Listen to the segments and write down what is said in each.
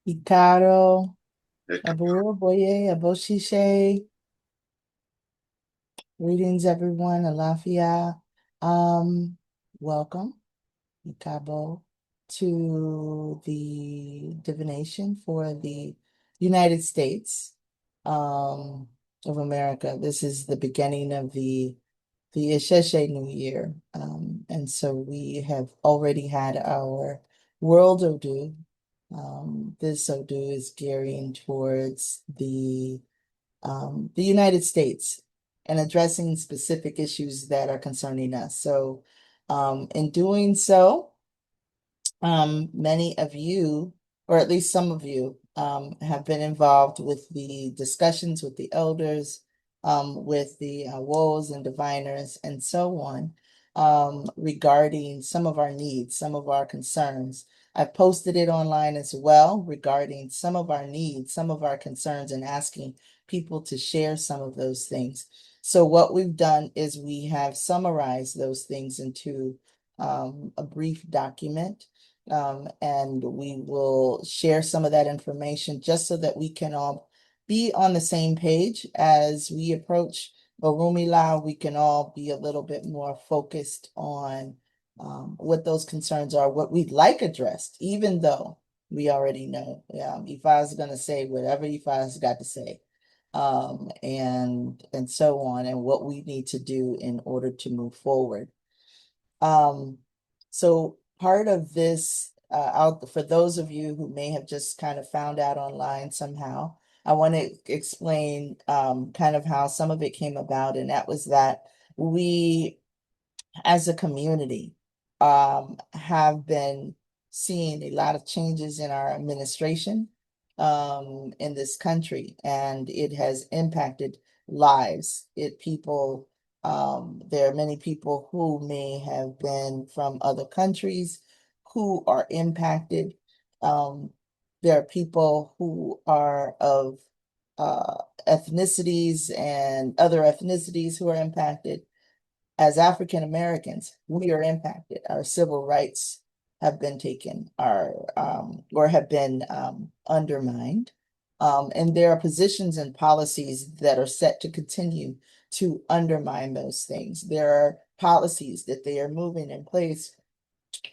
Ikaro, Boye, Aboshishe. Greetings, everyone. Alafia. Um, Welcome, Ikabo, to the divination for the United States of America. This is the beginning of the Isese New Year. And so we have already had our World Odu. This Odu is gearing towards the United States and addressing specific issues that are concerning us. So, in doing so, many of you, or at least some of you, have been involved with the discussions with the elders, with the woes and diviners, and so on, regarding some of our needs, some of our concerns. I've posted it online as well regarding some of our needs, some of our concerns, and asking people to share some of those things. So what we've done is we have summarized those things into a brief document, and we will share some of that information just so that we can all be on the same page as we approach Orumila. We can all be a little bit more focused on what those concerns are, what we'd like addressed, even though we already know. Ifa's going to say whatever Ifa's got to say, and so on, and what we need to do in order to move forward. So part of this, out for those of you who may have just kind of found out online somehow, I want to explain kind of how some of it came about, and that was that we, as a community, have been seeing a lot of changes in our administration in this country, and it has impacted lives. There are many people who may have been from other countries who are impacted. There are people who are of ethnicities and other ethnicities who are impacted. As African Americans, we are impacted. Our civil rights have been taken, or have been undermined. And there are positions and policies that are set to continue to undermine those things. There are policies that they are moving in place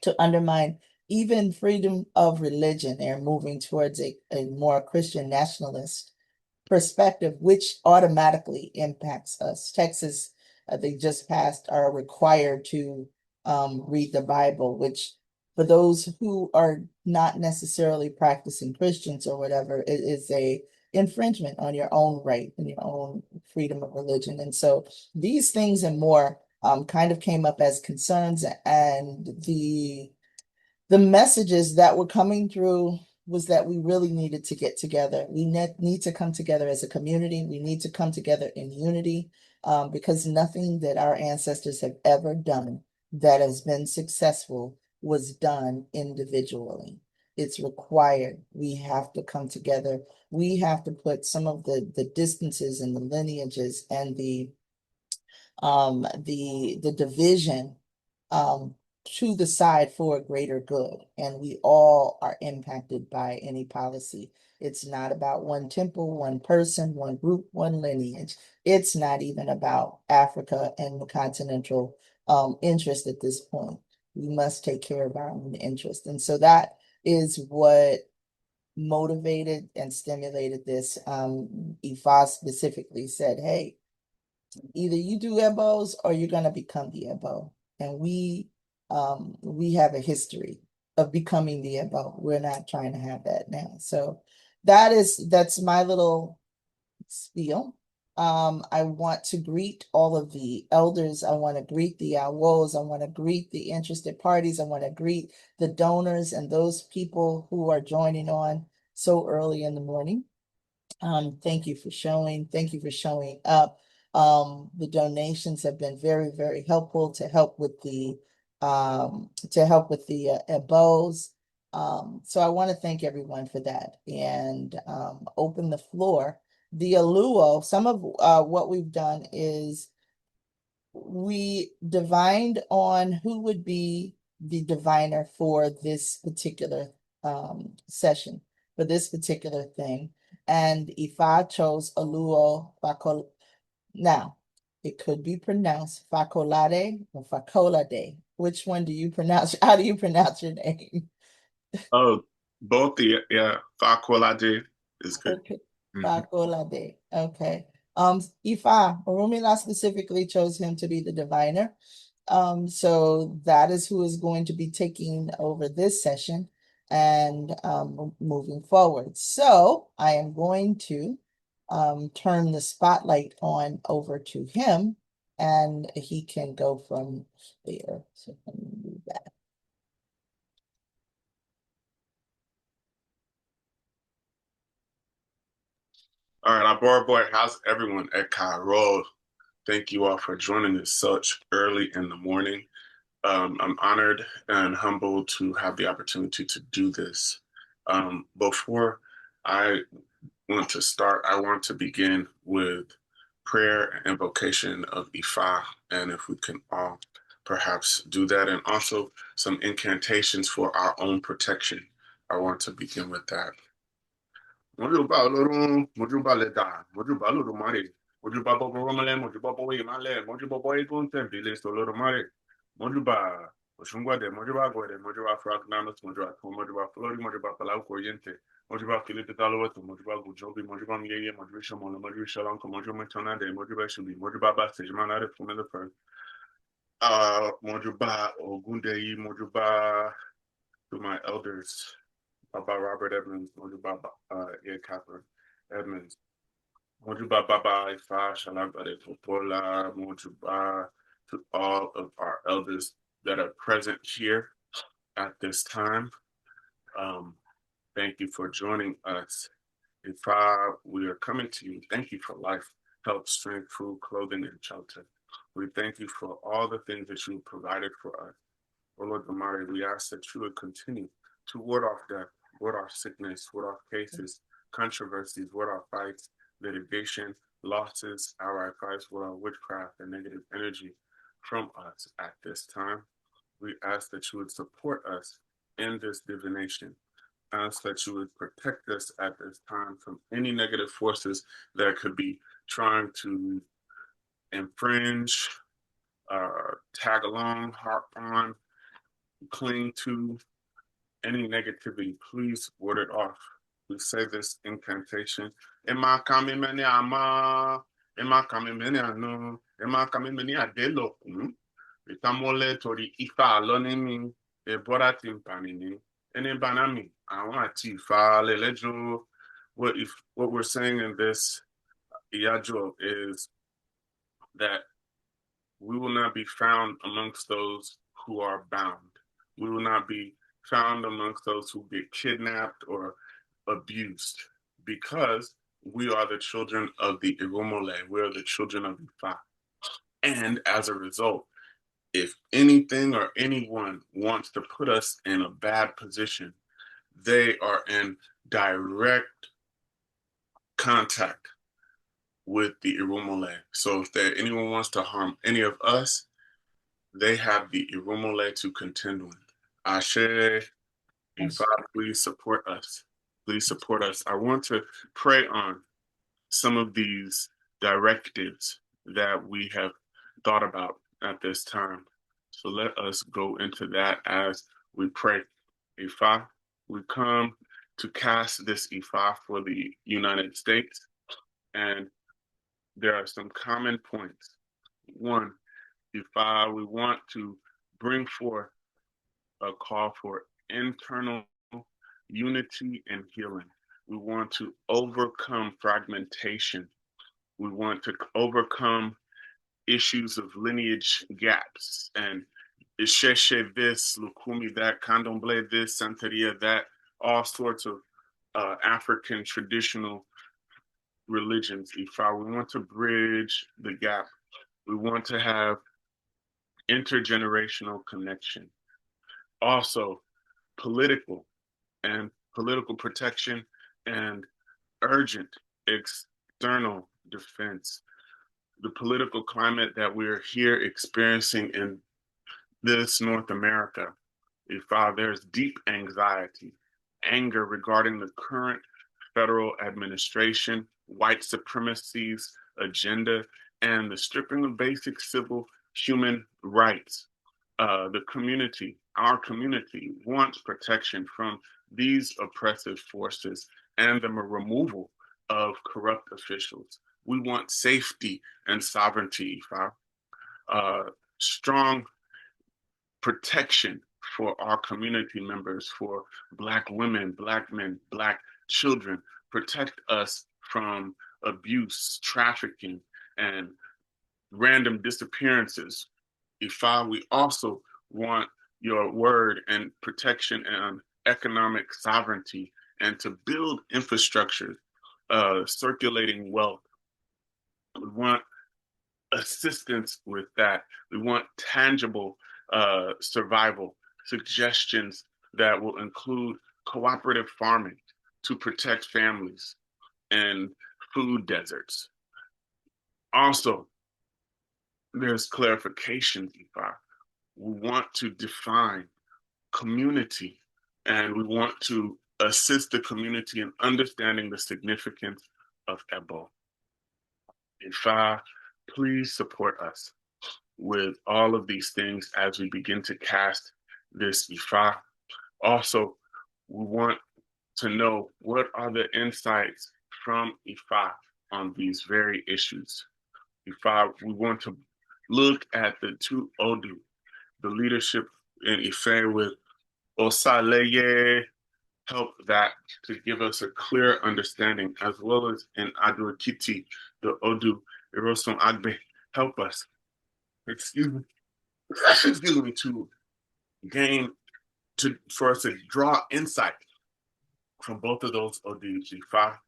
to undermine even freedom of religion. They're moving towards a more Christian nationalist perspective, which automatically impacts us. Texas, they just passed, are required to read the Bible, which for those who are not necessarily practicing Christians or whatever, it is a infringement on your own right and your own freedom of religion. And so these things and more kind of came up as concerns, and the messages that were coming through was that we really needed to get together. We need to come together as a community. We need to come together in unity, because nothing that our ancestors have ever done that has been successful was done individually. It's required. We have to come together. We have to put some of the distances and the lineages and the division um, to the side for a greater good. And we all are impacted by any policy. It's not about one temple, one person, one group, one lineage. It's not even about Africa and the continental interest at this point. We must take care of our own interest. And so that is what motivated and stimulated this. Ifa specifically said, hey, either you do ebos or you're going to become the ebo. And we have a history of becoming the ebo. We're not trying to have that now. So that's my little spiel. I want to greet all of the elders. I want to greet the awos. I want to greet the interested parties. I want to greet the donors and those people who are joining on so early in the morning. Thank you for showing. Thank you for showing up. The donations have been very, very helpful to help with the EBOs. So I want to thank everyone for that, and open the floor. The Oluwo, some of what we've done is we divined on who would be the diviner for this particular session. for this particular thing. And Ifa chose Oluwo Ifakolade. Now, it could be pronounced Fakolade or Fakolade. Which one do you pronounce? How do you pronounce your name? Oh, both yeah, Fakolade is good. Okay. Mhm. Fakolade. Okay. Ifa, Orumila specifically chose him to be the diviner. So that is who is going to be taking over this session and moving forward. So I am going to turn the spotlight on over to him and he can go from there. So let me move that. All right, our board boy, how's everyone at Cairo? Thank you all for joining us such early in the morning. I'm honored and humbled to have the opportunity to do this. Before I want to start, I want to begin with prayer and invocation of Ifa, and if we can all perhaps do that, and also some incantations for our own protection. I want to begin with that. Mojuba Olorun, Mojuba Leda, Mojuba Lodumare, Mojuba Bobo Romale, Mojuba Boy Male, Mojuba Boy Gunte, Bilis Olorumare, Mojuba, Oshungwa de Mojuba Gode, Mojuba Fragnanos, Mojuba, Mojuba Flori, Mojuba Palau Corriente, Mojuba Philippe Taloto, Mojuba Gujobi, Mojuba Miye, Mojuba Mono, Mojuba Shalonko, Mojuba Matona de Mojuba Shubi, Mojuba Bastajmana de Fumela Fur, Mojuba Ogundei, Mojuba to my elders. Baba Robert Edmonds, Mojuba Catherine Edmonds, Mojuba Baba Ifa Shalabade Popola, Mojuba to all of our elders that are present here at this time. Um, Thank you for joining us. Ifa, we are coming to you. Thank you for life, health, strength, food, clothing, and shelter. We thank you for all the things that you provided for us. Oh Lord Almighty, we ask that you would continue to ward off death, ward off sickness, ward off cases, controversies, ward off fights, litigation, losses, outright fights, ward off witchcraft and negative energy from us at this time. We ask that you would support us in this divination. Ask that you would protect us at this time from any negative forces that could be trying to infringe, tag along, harp on, cling to any negativity, please ward it off. We say this incantation. Emma kami meni ama, Emma kami meni ano, Emma kami meni adelo. Itamole tori ifa lonimi, ebora timpanini, ene banami, àwọn àti ifa lelejo. What we're saying in this Iyajo is that we will not be found amongst those who are bound. We will not be found amongst those who get kidnapped or abused because we are the children of the Irumole. We are the children of Ifa. And as a result, if anything or anyone wants to put us in a bad position, they are in direct contact with the Irumole. So if anyone wants to harm any of us, they have the Irumole to contend with. Ashe, Ifa, please support us. Please support us. I want to pray on some of these directives that we have thought about at this time. So let us go into that as we pray. Ifa, we come to cast this Ifa for the United States, and there are some common points. One, Ifa, we want to bring forth a call for internal unity and healing. We want to overcome fragmentation. We want to overcome issues of lineage gaps and Isheshe this, Lukumi that, Candomblé this, Santeria that, all sorts of African traditional religions. Ifa, we want to bridge the gap. We want to have intergenerational connection. Also, political and political protection and urgent external defense. The political climate that we're here experiencing in this North America, there's deep anxiety. anger regarding the current federal administration, white supremacy's agenda, and the stripping of basic civil human rights. The community, our community, wants protection from these oppressive forces and the removal of corrupt officials. We want safety and sovereignty, strong protection for our community members, for Black women, Black men, Black children. Protect us from abuse, trafficking, and random disappearances. Ifa, we also want your word and protection and economic sovereignty and to build infrastructure, circulating wealth. We want assistance with that. We want tangible survival suggestions that will include cooperative farming to protect families and food deserts. Also, there's clarification, Ifa. We want to define community and we want to assist the community in understanding the significance of Ebo. Ifa, please support us with all of these things as we begin to cast this Ifa. Also, we want to know what are the insights from Ifa on these very issues. Ifa, we want to look at the two Odu, the leadership in Ife with Osaleye, help that to give us a clear understanding, as well as in Aduakiti, the Odu, Eroson Agbe, help us, excuse me, to gain, for us to draw insight from both of those Odus. Ifa,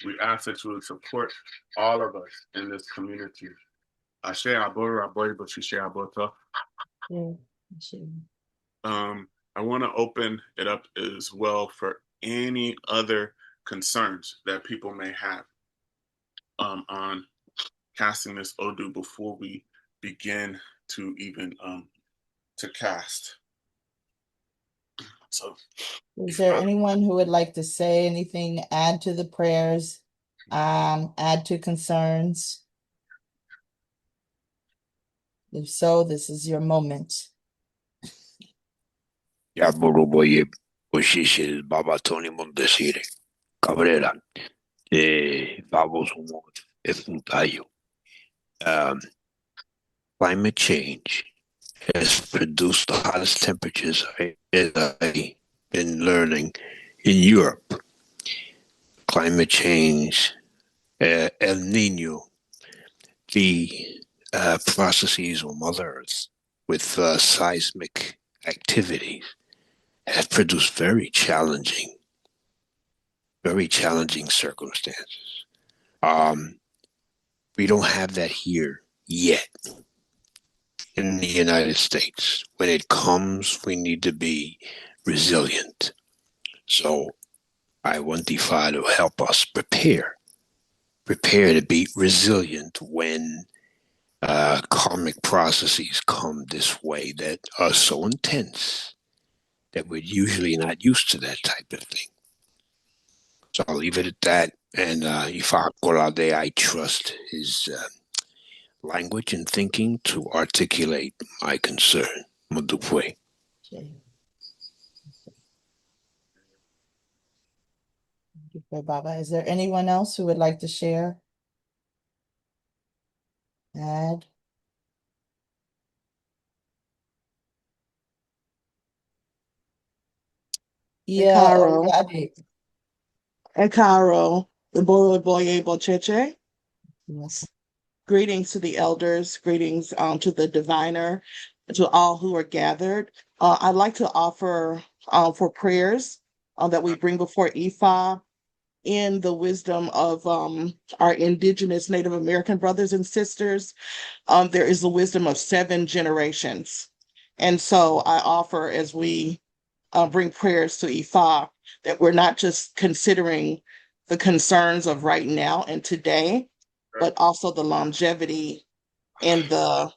we ask that you would support all of us in this community. Ashe Aboro Aboy Boshishe Aboto. I want to open it up as well for any other concerns that people may have on casting this Odu before we begin to even to cast. So, is there anyone who would like to say anything, add to the prayers, add to concerns? If so, this is your moment. Yaboroboye Oshishi Baba Tony Mondesire Cabrera Babos Efuntayo. Climate change has produced the hottest temperatures I've been learning in Europe. Climate change, El Nino, the processes on Mother Earth with seismic activities have produced very challenging circumstances. We don't have that here yet in the United States. When it comes, we need to be resilient. So I want Ifa to help us prepare to be resilient when karmic processes come this way that are so intense that we're usually not used to that type of thing. So I'll leave it at that. And Ifa Orisa, I trust his language and thinking to articulate my concern. Mudupwe. Baba, is there anyone else who would like to share? Add? Yeah, Ekaro, the Boro Boye Bocheche. yes. Greetings to the elders, greetings to the diviner, to all who are gathered. I'd like to offer for prayers that we bring before Ifa in the wisdom of our indigenous Native American brothers and sisters. There is the wisdom of 7 generations. And so I offer as we bring prayers to Ifa that we're not just considering the concerns of right now and today, but also the longevity and the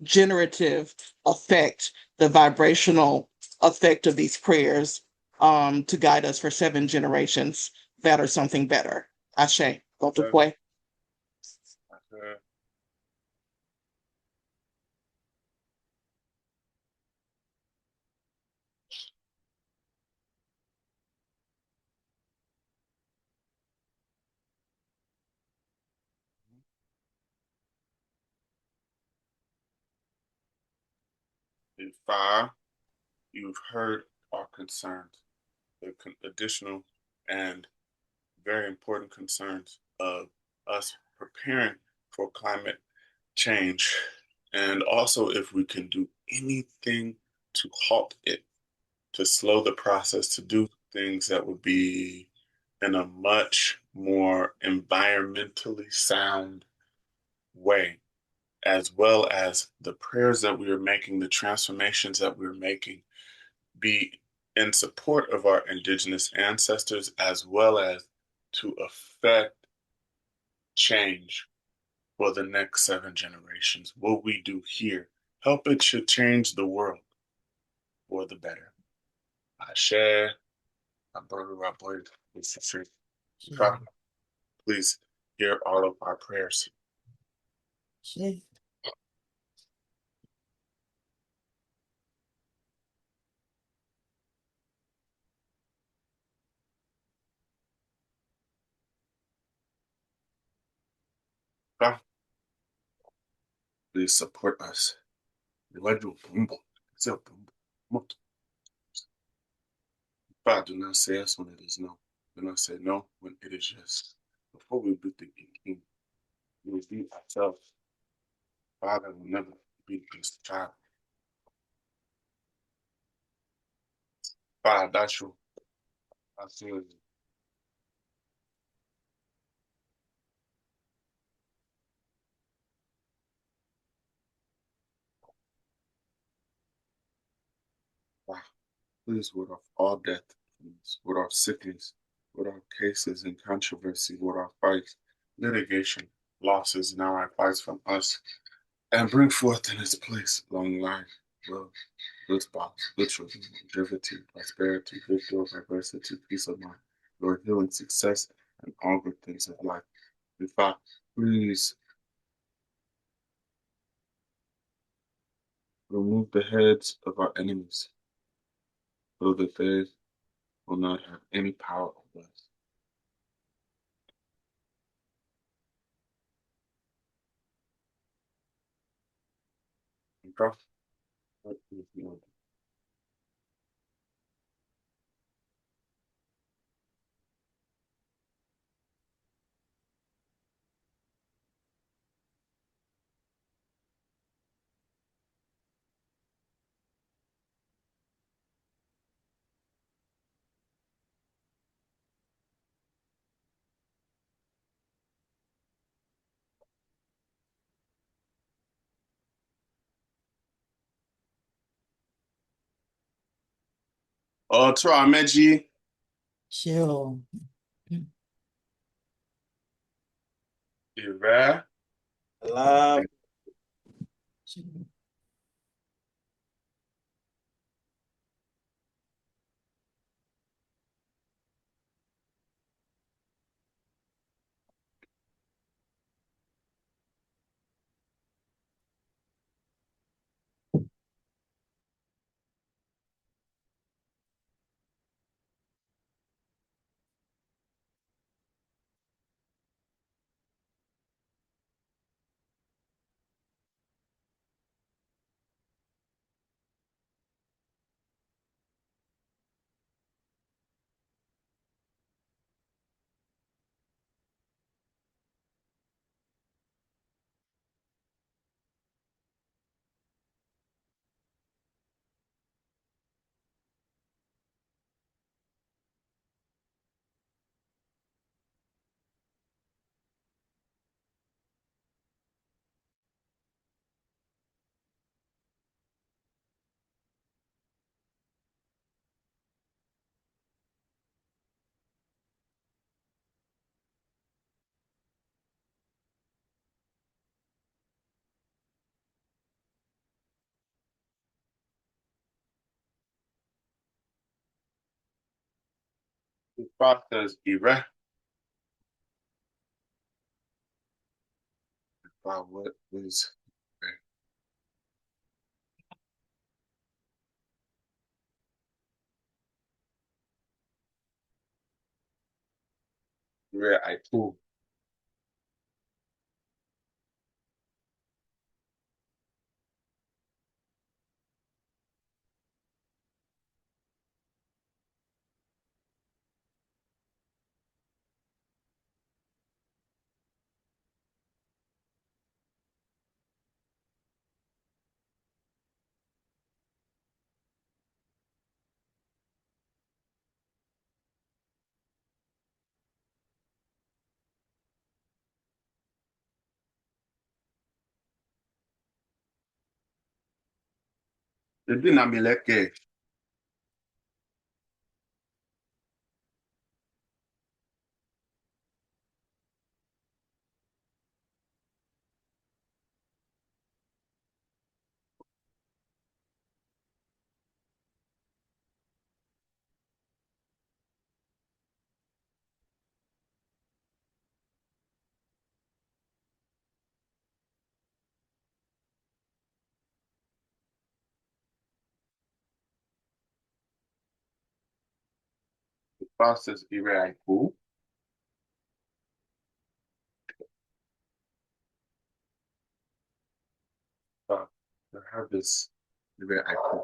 generative effect, the vibrational effect of these prayers to guide us for 7 generations that are something better. Ashe, go to Yeah. play. Ifa, you've heard our concerns, the additional and very important concerns of us preparing for climate change, and also if we can do anything to halt it, to slow the process, to do things that would be in a much more environmentally sound way, as well as the prayers that we are making, the transformations that we're making, be in support of our indigenous ancestors, as well as to affect change for the next 7 generations. What we do here, help it should change the world for the better. Ashe, Abaru, please hear all of our prayers. Ashe. Please support us. Father, do not say yes when it is no. Do not say no when it is yes. Before we beat the king, we will beat ourselves. Father will never beat this child. Father, that's true. I feel you. Father, please ward off all death, please, ward off sickness, ward off cases and controversy, ward off fights, litigation, losses, and outright fights from us, and bring forth in its place long life, love, good spots, good children, longevity, prosperity, victory, diversity, peace of mind, Lord, healing, success, and all good things of life. In fact, please remove the heads of our enemies so that they will not have any power over us. Okay? Otura Meji, Sure. Ifa, Love. Ifa says Ire. Ifa, what is Ire Aiku? Dedi na mileke. Ifa says Ire Aiku. I have this Ire Aiku.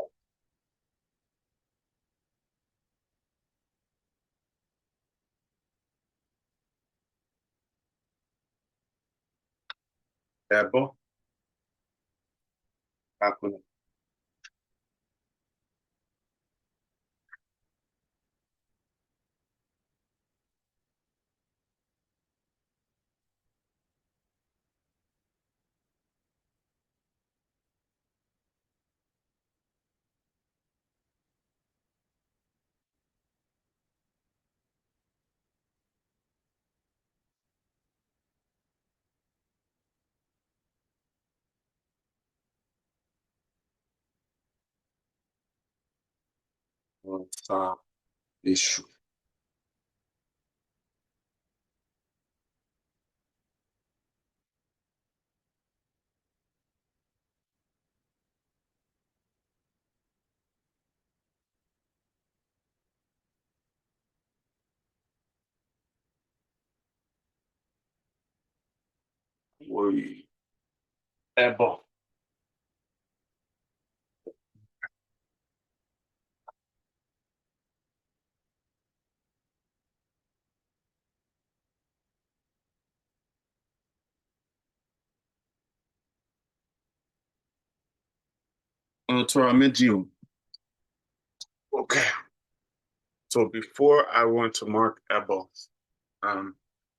Ebo. Akuna. Sa issue. Oi. Ebo. Otura Meji. Okay. So before I want to mark Ebo, um,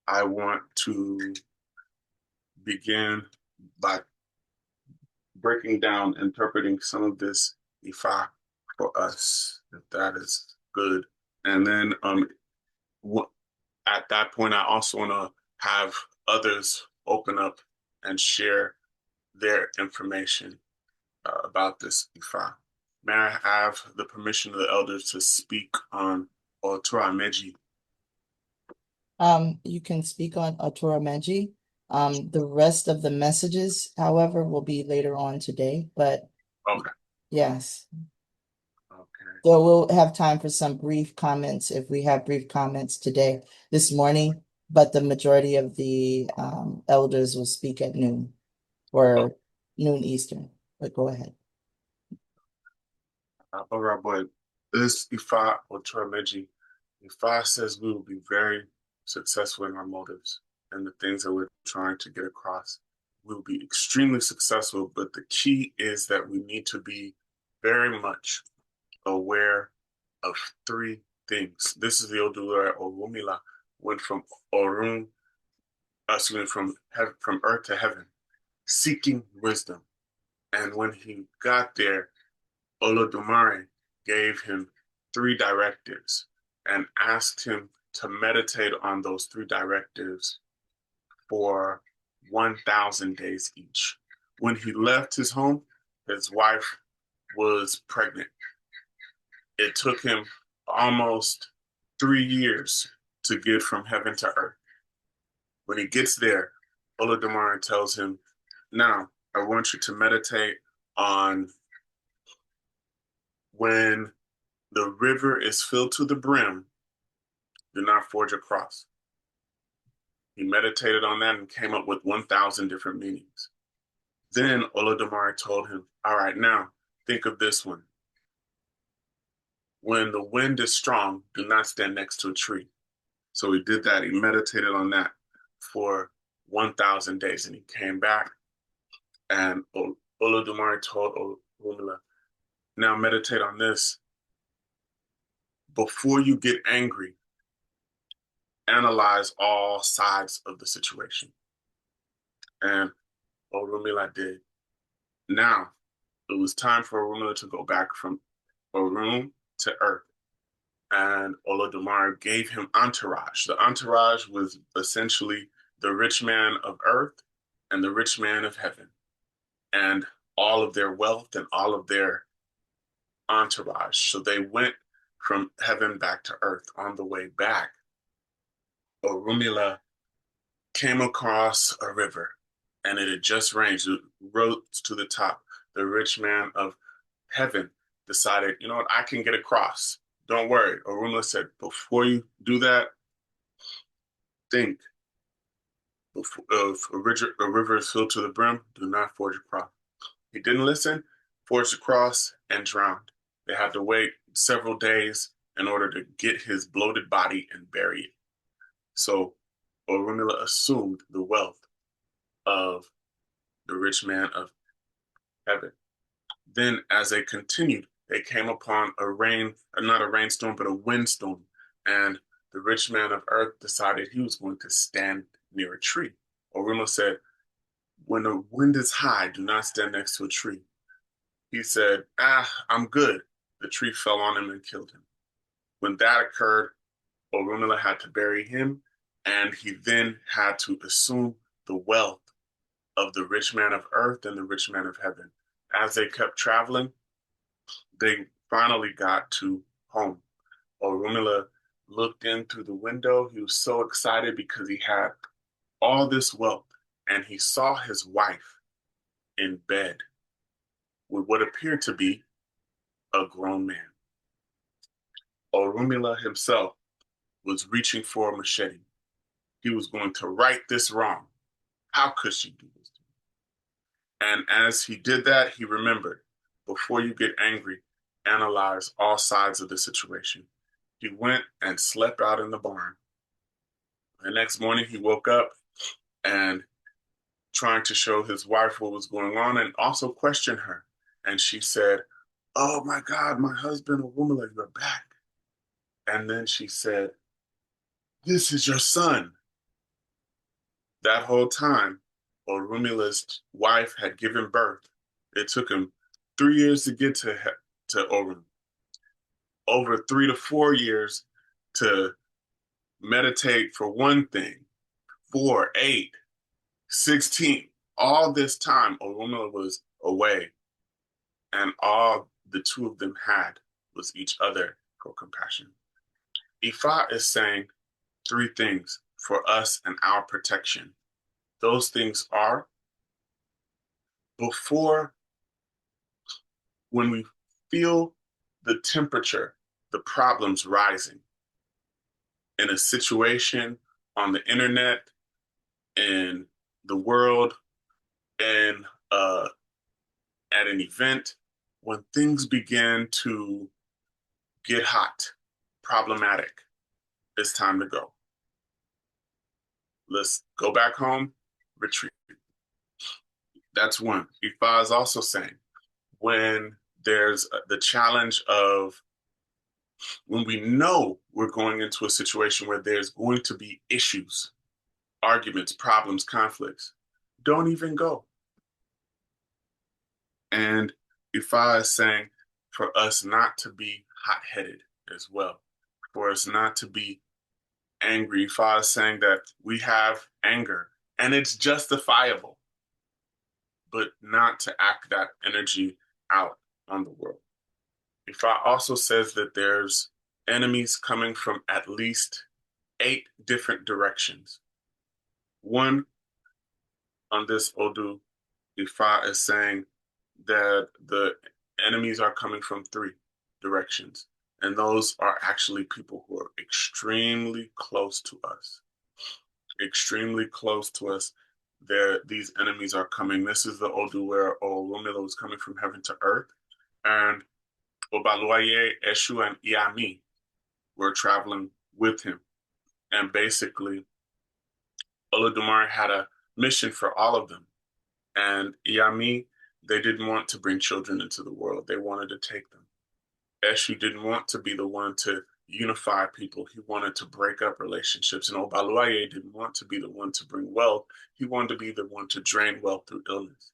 I want to begin by breaking down, interpreting some of this Ifa for us, if that is good. And then at that point, I also want to have others open up and share their information about this Ifa. May I have the permission of the elders to speak on Otura Meji? You can speak on Otura Meji. The rest of the messages, however, will be later on today, but Okay. yes. Okay. So we'll have time for some brief comments if we have brief comments today, this morning, but the majority of the elders will speak at noon or noon Eastern, but go ahead. All right, but this Ifa Otura Meji, Ifa says we will be very successful in our motives and the things that we're trying to get across. We'll be extremely successful, but the key is that we need to be very much aware of three things. This is the Odula or Wumila went from Orun, from earth to heaven, seeking wisdom. And when he got there, Olodumare gave him three directives and asked him to meditate on those three directives for 1,000 days each. When he left his home, his wife was pregnant. It took him almost 3 years to get from heaven to earth. When he gets there, Olodumare tells him, now I want you to meditate on when the river is filled to the brim, do not forge across. He meditated on that and came up with 1,000 different meanings. Then Olodumare told him, all right, now think of this one. When the wind is strong, do not stand next to a tree. So he did that. He meditated on that for 1,000 days. And he came back and Olodumare told Orunmila, now meditate on this. Before you get angry, analyze all sides of the situation. And Orunmila did. Now, it was time for Orunmila to go back from Orun to Earth. And Olodumare gave him entourage. The entourage was essentially the rich man of Earth and the rich man of heaven, and all of their wealth and all of their entourage. So they went from heaven back to Earth. On the way back, Orunmila came across a river, and it had just rained. It rose to the top. The rich man of heaven decided, you know what, I can get across. Don't worry. Orunmila said, before you do that, think. If a river is filled to the brim, do not forge across. He didn't listen, forged across, and drowned. They had to wait several days in order to get his bloated body and bury it. So Orunmila assumed the wealth of the rich man of heaven. Then, as they continued, they came upon not a rainstorm, but a windstorm. And the rich man of earth decided he was going to stand near a tree. Orunmila said, when the wind is high, do not stand next to a tree. He said, I'm good. The tree fell on him and killed him. When that occurred, Orunmila had to bury him, and he then had to assume the wealth of the rich man of earth and the rich man of heaven. As they kept traveling, they finally got to home. Orunmila looked in through the window. He was so excited because he had all this wealth, and he saw his wife in bed with what appeared to be a grown man. Orunmila himself was reaching for a machete. He was going to right this wrong. How could she do this to me? And as he did that, he remembered, before you get angry, analyze all sides of the situation. He went and slept out in the barn. The next morning, he woke up and trying to show his wife what was going on and also question her. And she said, oh my God, my husband, Orunmila, you're back. And then she said, this is your son. That whole time, Orunmila's wife had given birth. It took him 3 years to get to Orun. Over 3 to 4 years to meditate for one thing. 4, 8, 16. All this time, Orunmila was away. And all the two of them had was each other for compassion. Ifa is saying 3 things for us and our protection. Those things are, when we feel the temperature, the problems rising in a situation, on the internet, in the world, and at an event, when things begin to get hot, problematic, it's time to go. Let's go back home, retreat. That's one. Ifa is also saying, when there's the challenge of, when we know we're going into a situation where there's going to be issues, arguments, problems, conflicts, don't even go. And Ifa is saying for us not to be hot-headed as well, for us not to be angry. Ifa is saying that we have anger and it's justifiable, but not to act that energy out on the world. Ifa also says that there's enemies coming from at least 8 different directions. One, on this Odu, Ifa is saying that the enemies are coming from 3 directions. And those are actually people who are extremely close to us. Extremely close to us. These enemies are coming. This is the Odu where Oromila was coming from heaven to earth. And Obaluaye, Eshu, and Iami were traveling with him. And basically, Olodumare had a mission for all of them. And Iami, they didn't want to bring children into the world. They wanted to take them. Eshu didn't want to be the one to unify people. He wanted to break up relationships. And Obaluaye didn't want to be the one to bring wealth. He wanted to be the one to drain wealth through illness.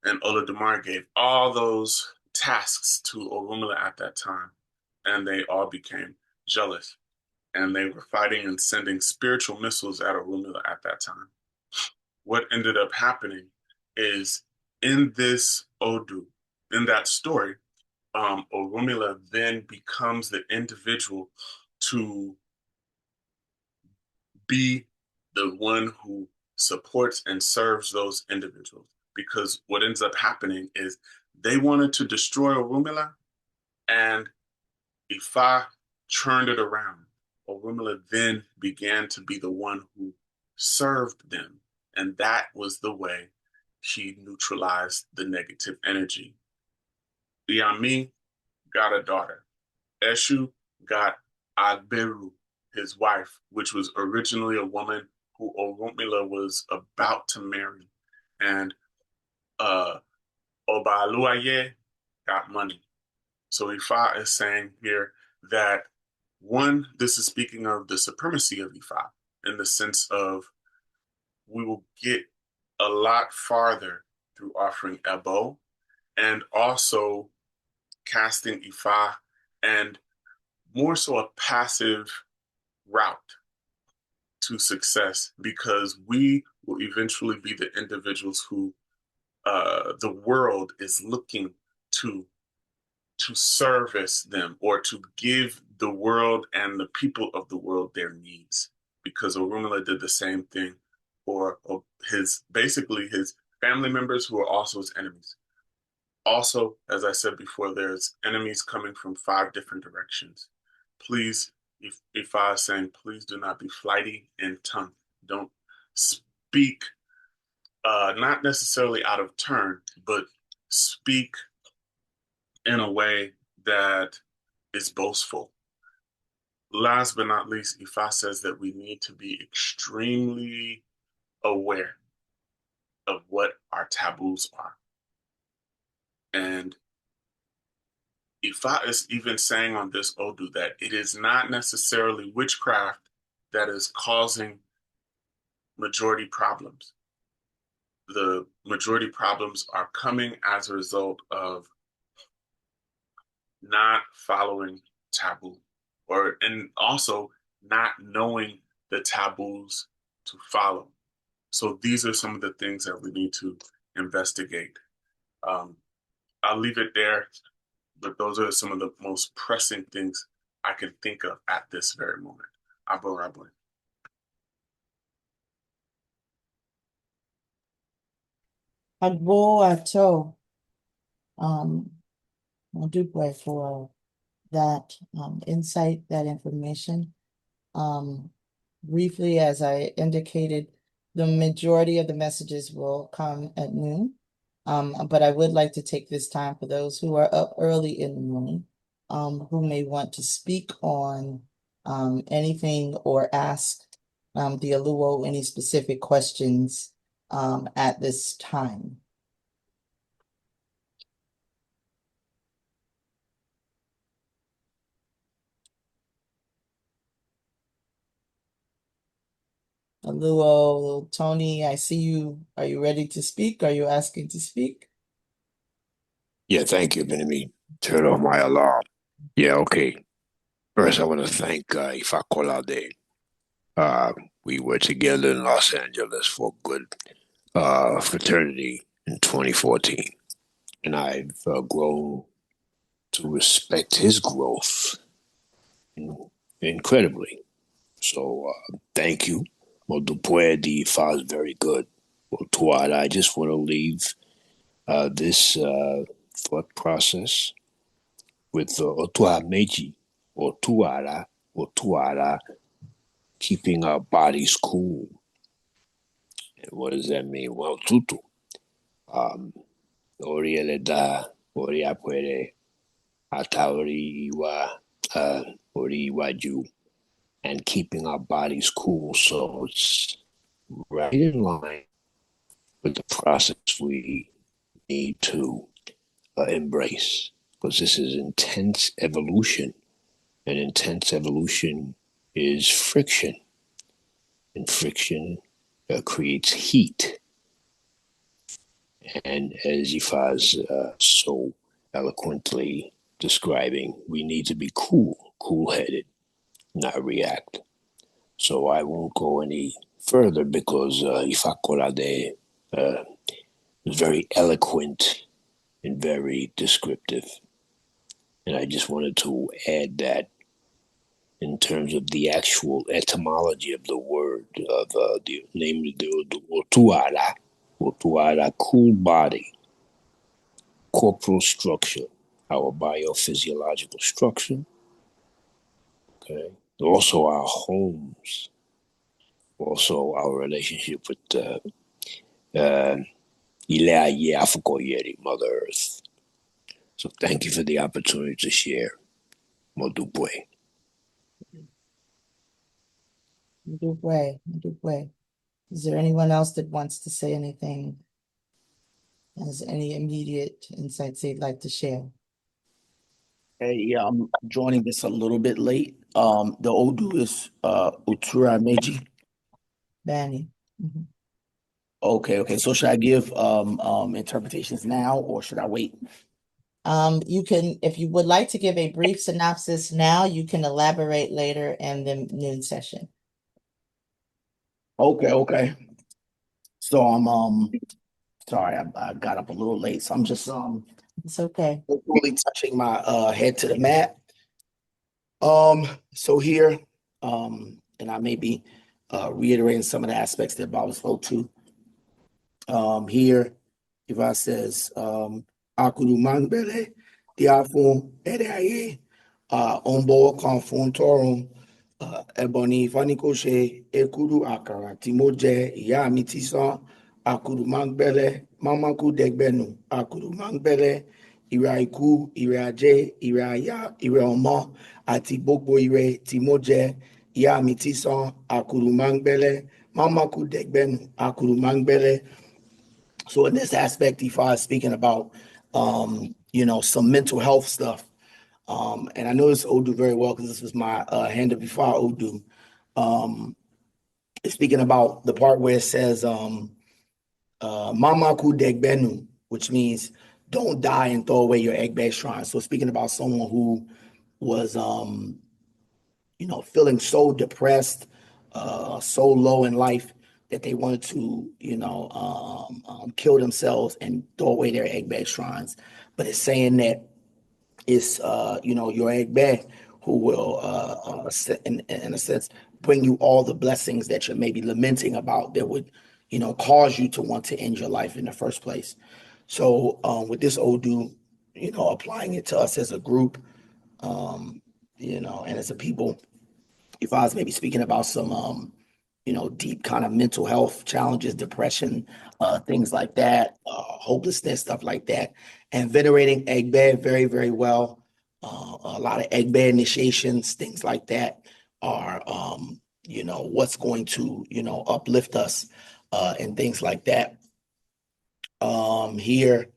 And Olodumare gave all those tasks to Orunmila at that time. And they all became jealous. And they were fighting and sending spiritual missiles at Orunmila at that time. What ended up happening is in this Odu, in that story, Orunmila then becomes the individual to be the one who supports and serves those individuals. Because what ends up happening is they wanted to destroy Orunmila, and Ifa turned it around. Orunmila then began to be the one who served them. And that was the way she neutralized the negative energy. Iami got a daughter. Eshu got Agberu, his wife, which was originally a woman who Orunmila was about to marry. And Obaluaye got money. So Ifa is saying here that, one, this is speaking of the supremacy of Ifa in the sense of we will get a lot farther through offering Ebo and also casting Ifa, and more so a passive route to success, because we will eventually be the individuals who the world is looking to service them, or to give the world and the people of the world their needs. Because Orunmila did the same thing for his family members who are also his enemies. Also, as I said before, there's enemies coming from 5 different directions. Please, if I was saying, please do not be flighty in tongue. Don't speak, not necessarily out of turn, but speak in a way that is boastful. Last but not least, Ifa says that we need to be extremely aware of what our taboos are. And Ifa is even saying on this Odu that it is not necessarily witchcraft that is causing majority problems. The majority problems are coming as a result of not following taboo, and also not knowing the taboos to follow. So these are some of the things that we need to investigate. I'll leave it there, but those are some of the most pressing things I can think of at this very moment. Abo Rabwe. Agbo Ato, Modupwe, for that insight, that information. Briefly, as I indicated, the majority of the messages will come at noon. But I would like to take this time for those who are up early in the morning, who may want to speak on anything or ask the Oluwo any specific questions at this time. Oluwo, Tony, I see you. Are you ready to speak? Are you asking to speak? Yeah, thank you, Benjamin. Turn off my alarm. Yeah, okay. First, I want to thank Ifakolade. We were together in Los Angeles for good fraternity in 2014. And I've grown to respect his growth incredibly. So thank you. Well, the di Ifa is very good. Well, Tuad, I just want to leave this thought process with Otura Meji, or Tuara, keeping our bodies cool. And what does that mean? Well, tutu. Oriele da, Oria puede, Ataori iwa, Ori iwaju, and keeping our bodies cool. So it's right in line with the process we need to embrace, because this is intense evolution, and intense evolution is friction, and friction creates heat. And as Ifa is so eloquently describing, we need to be cool headed, not react. So I won't go any further because Ifakolade is very eloquent and very descriptive. And I just wanted to add that in terms of the actual etymology of the word, of the name of the Otuara, cool body, corporal structure, our biophysiological structure, okay? Also our homes, also our relationship with Ilea Afukoyeri, Mother Earth. So thank you for the opportunity to share. Modupwe. Ndubwe. Is there anyone else that wants to say anything? Has any immediate insights they'd like to share? Hey, yeah, I'm joining this a little bit late. The Odu is Otura Meji. Banny. Mhm. Okay. So should I give interpretations now or should I wait? You can, if you would like to give a brief synopsis now, you can elaborate later in the noon session. Okay. So I'm sorry, I got up a little late. So I'm just It's okay. really touching my head to the mat. So here, and I may be reiterating some of the aspects that Bob spoke to. Here, Ifa says, Akuru Mangbele, Diafun, Edeaye, Ombo Confun Torun, Ebony Fanikoshe, Ekuru Akara, Timoje, Iya Mitisan, Akuru Mangbele, Mamaku Degbenu, Akuru Mangbele, Ire Iku, Ire Aje, Ire Aya, Ire Omo, Ati Gbogbo Ire Timoje, Iya Mitisan, Akuru Mangbele, Mamaku Degbenu, Akuru Mangbele. So in this aspect, Ifa is speaking about, some mental health stuff. And I know this Odu very well because this was my hand of Ifa Odu. It's speaking about the part where it says, Mamaku Degbenu, which means don't die and throw away your egg bag shrine. So speaking about someone who was, feeling so depressed, so low in life that they wanted to, kill themselves and throw away their egg bag shrines. But it's saying that it's, your egg bag who will, in a sense, bring you all the blessings that you're maybe lamenting about that would, cause you to want to end your life in the first place. So with this Odu, applying it to us as a group, and as a people, if I was maybe speaking about some, deep kind of mental health challenges, depression, things like that, hopelessness, stuff like that, and venerating Egbe very, very well. A lot of Egbe initiations, things like that are, what's going to, uplift us, and things like that. Here,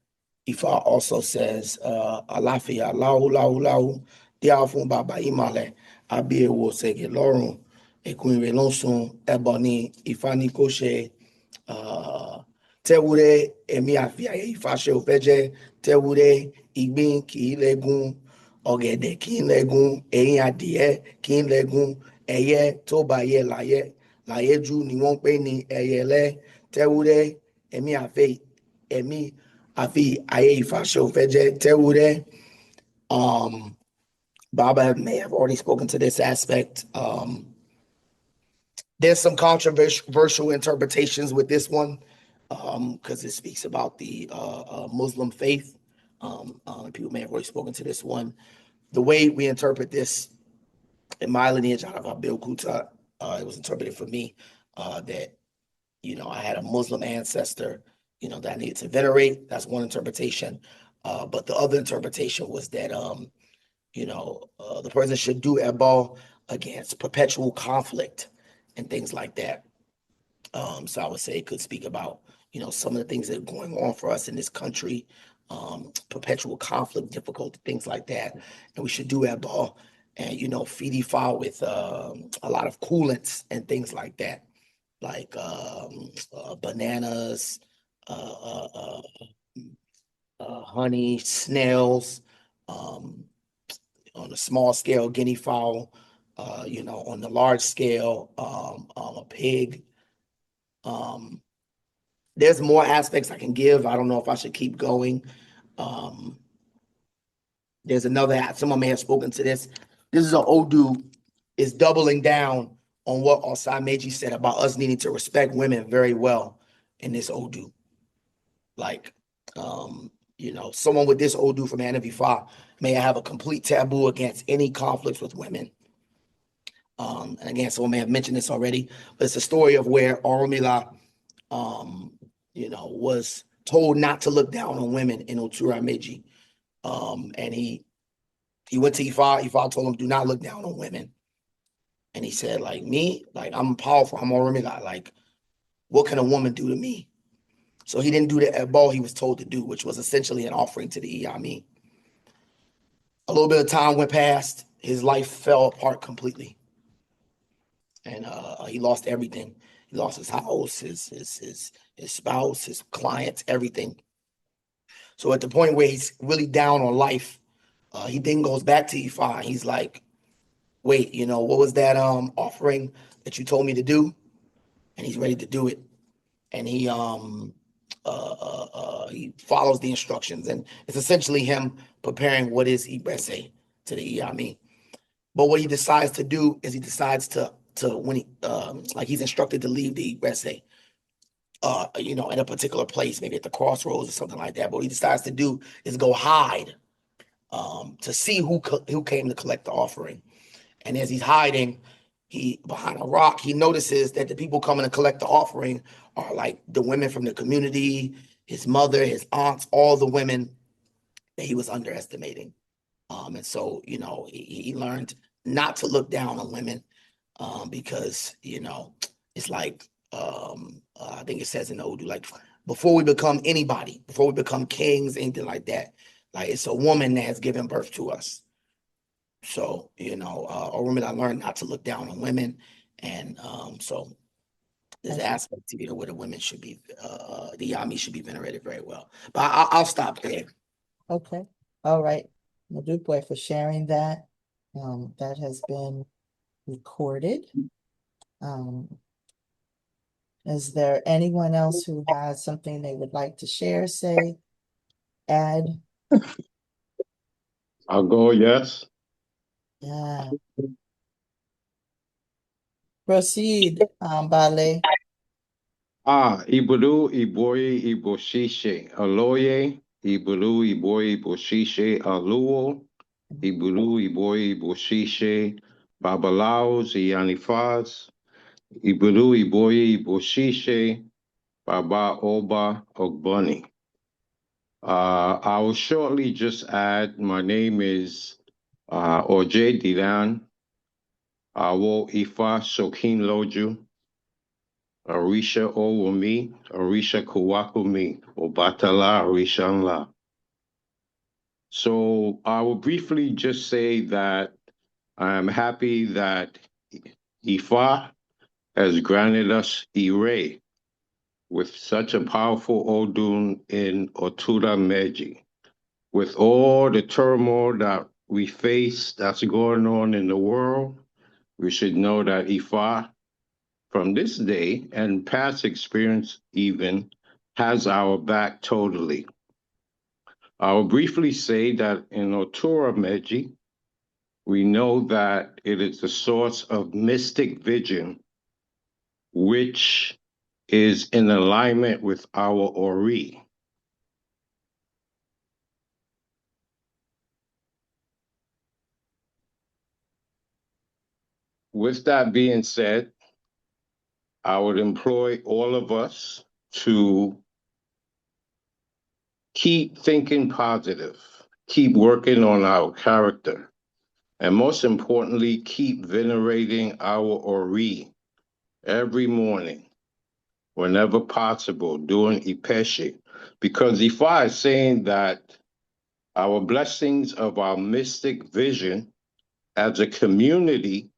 Ifa also says, Alafia, lau, Diafun Baba Imale, Abiewo Sege Lorun, Ekunre Lonsun, Ebony, Ifani Koshe, Tewure, Emi Afia, Ifashe Ofeje, Tewure, Igbin, Ki Legun, Ọ̀gẹ̀dẹ̀ kí n lẹ́gun, ẹ̀yìn adìẹ kí n lẹ́gun, ẹyẹ tó bá yẹ láyé jù ni wọ́n pè ní ẹyẹlẹ́, Tewure, Emi Afe, Emi Afi Aye Ifashe Ofeje, Tewure, Baba may have already spoken to this aspect. There's some controversial interpretations with this one because it speaks about the Muslim faith. People may have already spoken to this one. The way we interpret this in my lineage out of Abil Kuta, it was interpreted for me that, I had a Muslim ancestor, that I needed to venerate. That's one interpretation. But the other interpretation was that, the person should do ebal against perpetual conflict and things like that. So I would say it could speak about, some of the things that are going on for us in this country, perpetual conflict, difficulty, things like that. And we should do ebal and, feed Ifa with a lot of coolants and things like that, like bananas, uh, uh, honey, snails, um, on a small scale, guinea fowl, on the large scale, a pig. Um, there's more aspects I can give. I don't know if I should keep going. Um, there's another, someone may have spoken to this. This is an Odu, is doubling down on what Otura Meji said about us needing to respect women very well in this Odu. Like, someone with this Odu from Anavifa may have a complete taboo against any conflicts with women. And again, someone may have mentioned this already, but it's a story of where Oromila, was told not to look down on women in Otura Meji. And he went to Ifa. Ifa told him, do not look down on women. And he said, like me, like I'm powerful, I'm Oromila. Like, what can a woman do to me? So he didn't do the ebal he was told to do, which was essentially an offering to the Iyami. A little bit of time went past. His life fell apart completely, and he lost everything. He lost his house, his spouse, his clients, everything. So at the point where he's really down on life, he then goes back to Ifa. He's like, "Wait, what was that offering that you told me to do?" And he's ready to do it. And he follows the instructions, and it's essentially him preparing what is Isese to the Iyami. But what he decides to do is he decides to when he like he's instructed to leave the Isese, in a particular place, maybe at the crossroads or something like that. But what he decides to do is go hide to see who came to collect the offering. And as he's hiding, he behind a rock, he notices that the people coming to collect the offering are like the women from the community, his mother, his aunts, all the women that he was underestimating. And so, he learned not to look down on women because, it's like, I think it says in the Odu, like before we become anybody, before we become kings, anything like that, like it's a woman that has given birth to us. So, a woman, I learned not to look down on women. And so there's an aspect to where the women should be, the Yami should be venerated very well. But I'll stop there. Okay. All right. Madukwe for sharing that. That has been recorded. Is there anyone else who has something they would like to share, say, add? I'll go, yes. Yeah. Proceed, Bale. Ibulu, Iboyi, Iboshishe, Aloye, Ibulu, Iboyi, Iboshishe, Aluo, Ibulu, Iboyi, Iboshishe, Babalaos, Iyanifas, Ibulu, Iboyi, Iboshishe, Baba Oba, Ogboni. I will shortly just add, my name is Oje Dilan, Awo Ifa Sokin Loju, Arisha Owumi, Arisha Kuwakumi, Obatala Arisha Nla. So I will briefly just say that I am happy that Ifa has granted us Ire with such a powerful Odun in Otura Meji. With all the turmoil that we face that's going on in the world, we should know that Ifa, from this day and past experience even, has our back totally. I will briefly say that in Otura Meji, We know that it is the source of mystic vision, which is in alignment with our Ori. With that being said, I would employ all of us to keep thinking positive, keep working on our character, and most importantly, keep venerating our Ori every morning, whenever possible, doing Ipeshi. Because Ifa is saying that our blessings of our mystic vision as a community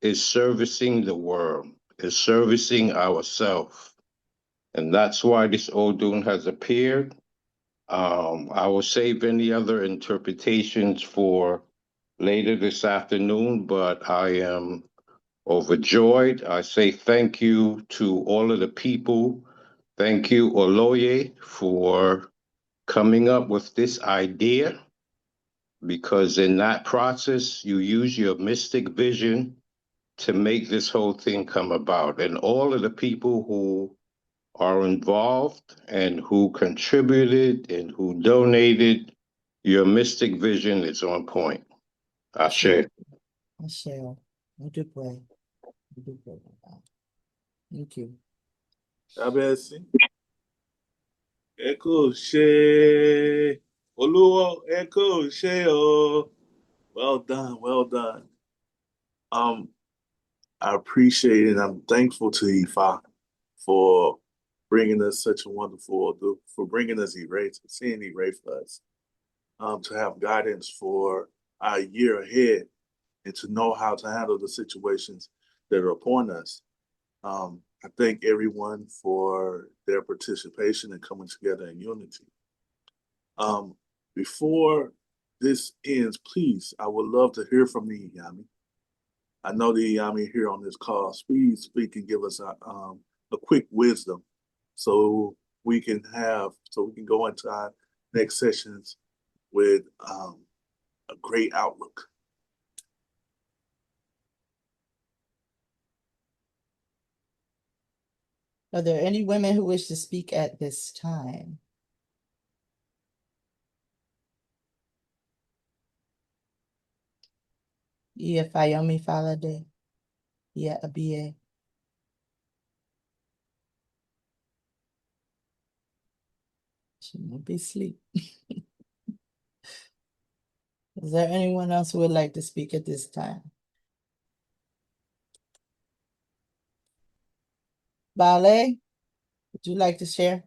is servicing the world, is servicing ourselves. And that's why this Odun has appeared. I will save any other interpretations for later this afternoon, but I am overjoyed. I say thank you to all of the people. Thank you, Oloye, for coming up with this idea, because in that process, you use your mystic vision to make this whole thing come about. And all of the people who are involved and who contributed and who donated, your mystic vision is on point. Ashe. Michelle, you do play. You do play. Thank you. Kábíyèsí. Ẹ kò ṣe Olúwo, ẹ kò ṣe o. Well done, well done. I appreciate it. I'm thankful to Ifa for bringing us such a wonderful, for bringing us E-Ray, seeing E-Ray for us, to have guidance for our year ahead and to know how to handle the situations that are upon us. I thank everyone for their participation and coming together in unity. Before this ends, please, I would love to hear from the Iyami. I know the Iyami here on this call. Please speak and give us a quick wisdom so we can go into our next sessions with a great outlook. Are there any women who wish to speak at this time? Ifa Ifakolade, Abie. She might be asleep. Is there anyone else who would like to speak at this time? Bale, would you like to share?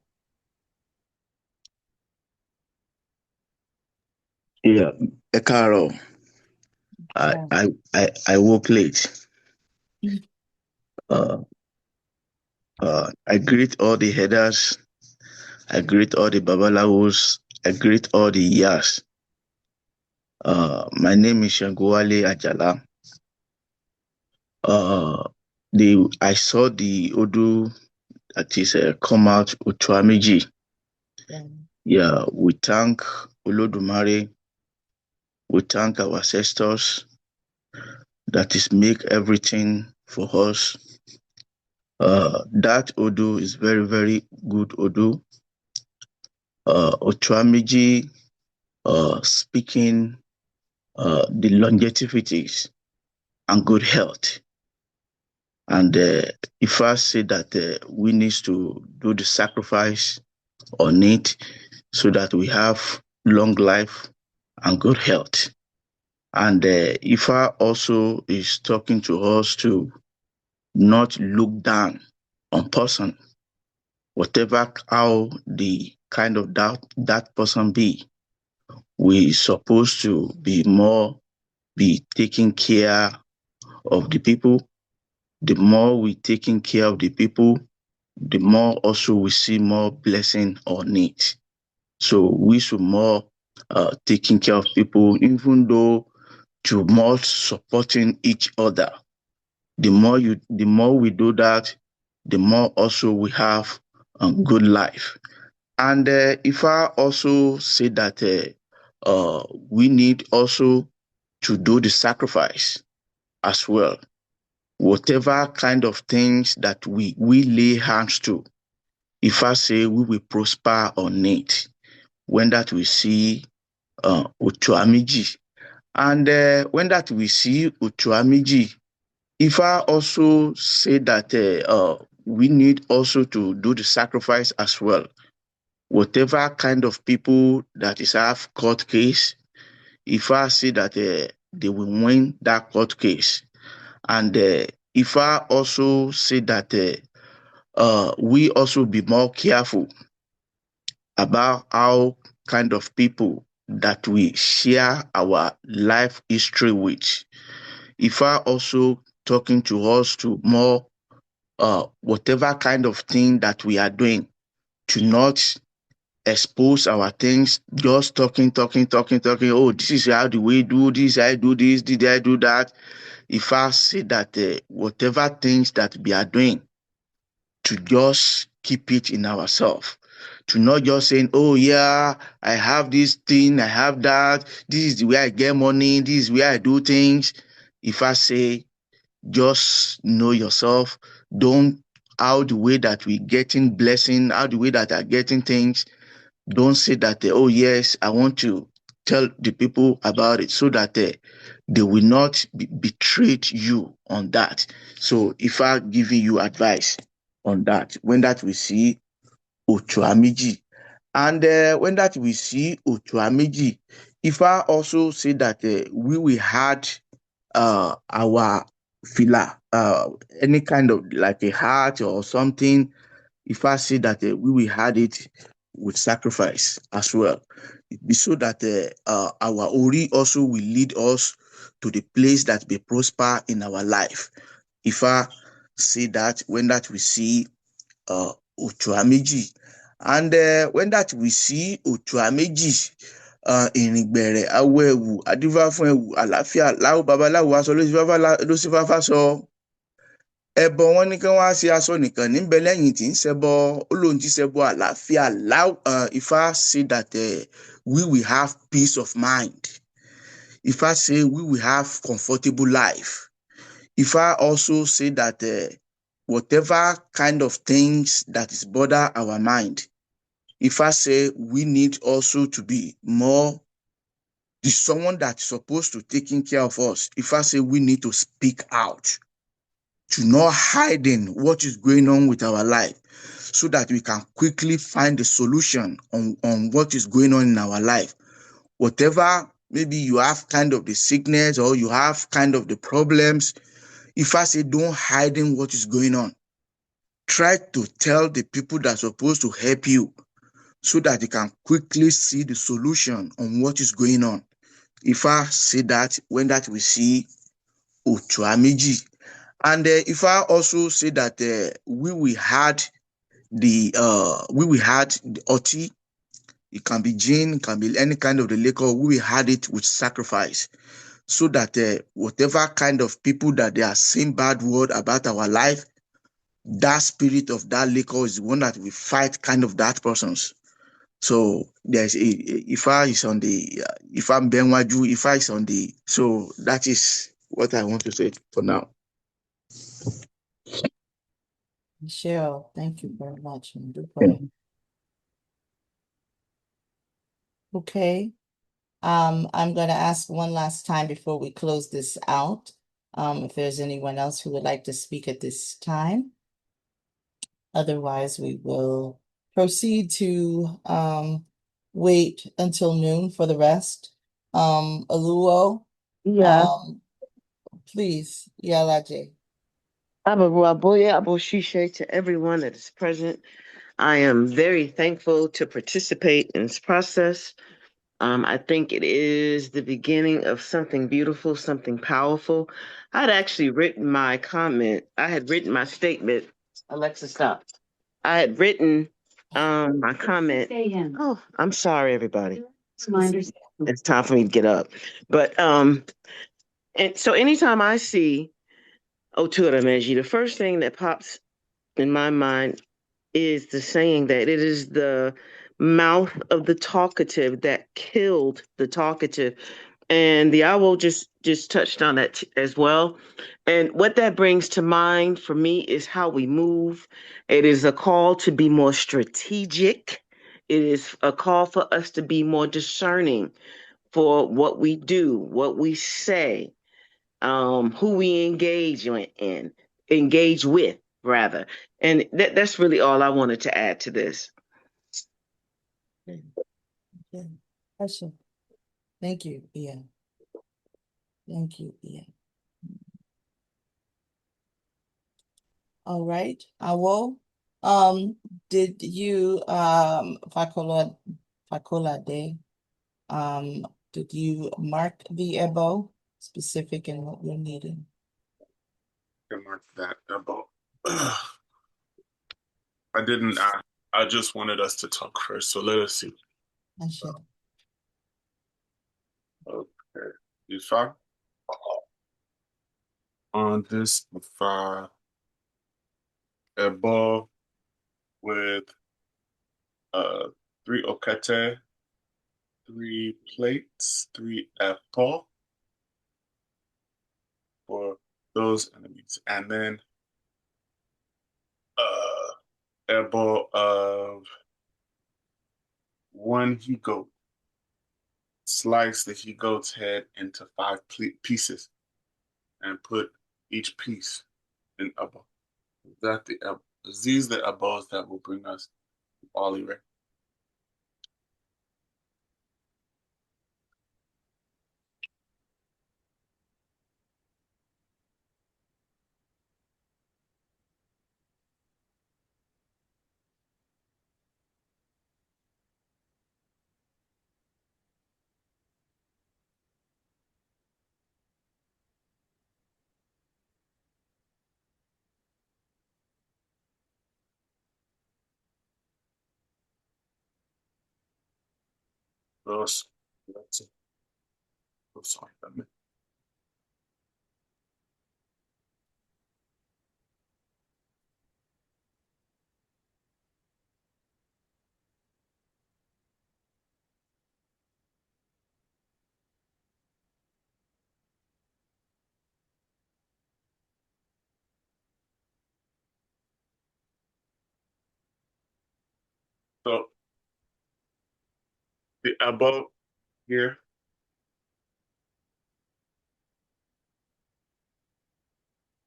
Yeah, Carol. I woke late. I greet all the headers. I greet all the babalawos. I greet all the yas. My name is Shanguwale Ajala. I saw the Odu that is come out Otura Meji. Yeah, we thank Olodumare. We thank our ancestors that is make everything for us. That Odu is very, very good Odu. Otura Meji speaking the longevities and good health. And if I say that we need to do the sacrifice on it so that we have long life and good health. And Ifa also is talking to us to not look down on person, whatever how the kind of that person be. We supposed to be taking care of the people. The more we taking care of the people, the more also we see more blessing on it. So we should more taking care of people, even though to more supporting each other. The more we do that, the more also we have a good life. And if I also say that we need also to do the sacrifice as well. Whatever kind of things that we lay hands to, if I say we will prosper on it, when that we see Otura Meji. And when that we see Otura Meji, if I also say that we need also to do the sacrifice as well. Whatever kind of people that is have court case, if I see that they will win that court case, and if I also say that we also be more careful about how kind of people that we share our life history with. If I also talking to us to more whatever kind of thing that we are doing, to not expose our things, just talking. Oh, this is how do we do this, I do this, did I do that? If I say that whatever things that we are doing, to just keep it in ourselves, to not just saying, oh yeah, I have this thing, I have that, this is the way I get money, this is where I do things. If I say, just know yourself, don't, how the way that we getting blessing, how the way that are getting things, don't say that, oh yes, I want to tell the people about it, so that they will not betray you on that. So if I giving you advice on that, when that we see Otura Meji, and when that we see Otura Meji, if I also say that we will had our filler, any kind of like a heart or something, if I say that we will had it with sacrifice as well, so that our Ori also will lead us to the place that we prosper in our life. If I say that, when that we see Otura Meji, and when that we see Otura Meji, ìrìngbẹ̀rẹ̀ awọ ẹ̀wù adífá fún ẹ̀wù àlàáfíà láwù babaláwo aṣọ ló sì fáfá sọ. Ẹbọ wọn ní kí wọn á ṣe aṣọ nìkan níbẹ̀ lẹ́yìn tí ń ṣẹbọ, ó lóun ti ṣẹbọ àlàáfíà láwù. If I say that we will have peace of mind, if I say we will have comfortable life, if I also say that whatever kind of things that is bother our mind, if I say we need also to be more the someone that's supposed to taking care of us, if I say we need to speak out, to not hiding what is going on with our life, so that we can quickly find the solution on what is going on in our life. Whatever, maybe you have kind of the sickness or you have kind of the problems, if I say don't hiding what is going on, try to tell the people that are supposed to help you, so that they can quickly see the solution on what is going on. If I say that, when that we see Otura Meji, and if I also say that we will had the oti, it can be gin, it can be any kind of the liquor, we will had it with sacrifice, so that whatever kind of people that they are saying bad word about our life, that spirit of that liquor is the one that will fight kind of that person's. So there's Ifa is on the Ifa Benwaju, Ifa is on the, so that is what I want to say for now. Michelle, thank you very much. Okay. I'm going to ask one last time before we close this out, if there's anyone else who would like to speak at this time. Otherwise, we will proceed to wait until noon for the rest. Oluwo, Yeah. please, Yalaje. Abaruaboya Aboshishe to everyone that is present. I am very thankful to participate in this process. I think it is the beginning of something beautiful, something powerful. I'd actually written my comment. I had written my statement. Alexa, stop. I had written my comment. Oh, I'm sorry, everybody. It's time for me to get up. But and so anytime I see Otura Meji, the first thing that pops in my mind is the saying that it is the mouth of the talkative that killed the talkative. And the owl just touched on that as well. And what that brings to mind for me is how we move. It is a call to be more strategic. It is a call for us to be more discerning for what we do, what we say, who we engage with, rather. And that's really all I wanted to add to this. Okay. Question. Thank you, Ian. Thank you, Ian. All right, Awo, did you, Fakolade, did you mark the EBO specific in what we're needing? Can mark that about. I didn't. I just wanted us to talk first. So let us see. I should. Okay. Ifa. On this Ifa ebo with 3 okete, 3 plates, 3 apple for those enemies, and then ebo of 1 he-goat. Slice the he-goat's head into 5 pieces and put each piece in ebo. These the ebos that will bring us all right. Let's see. Oh, sorry. So the ebo here.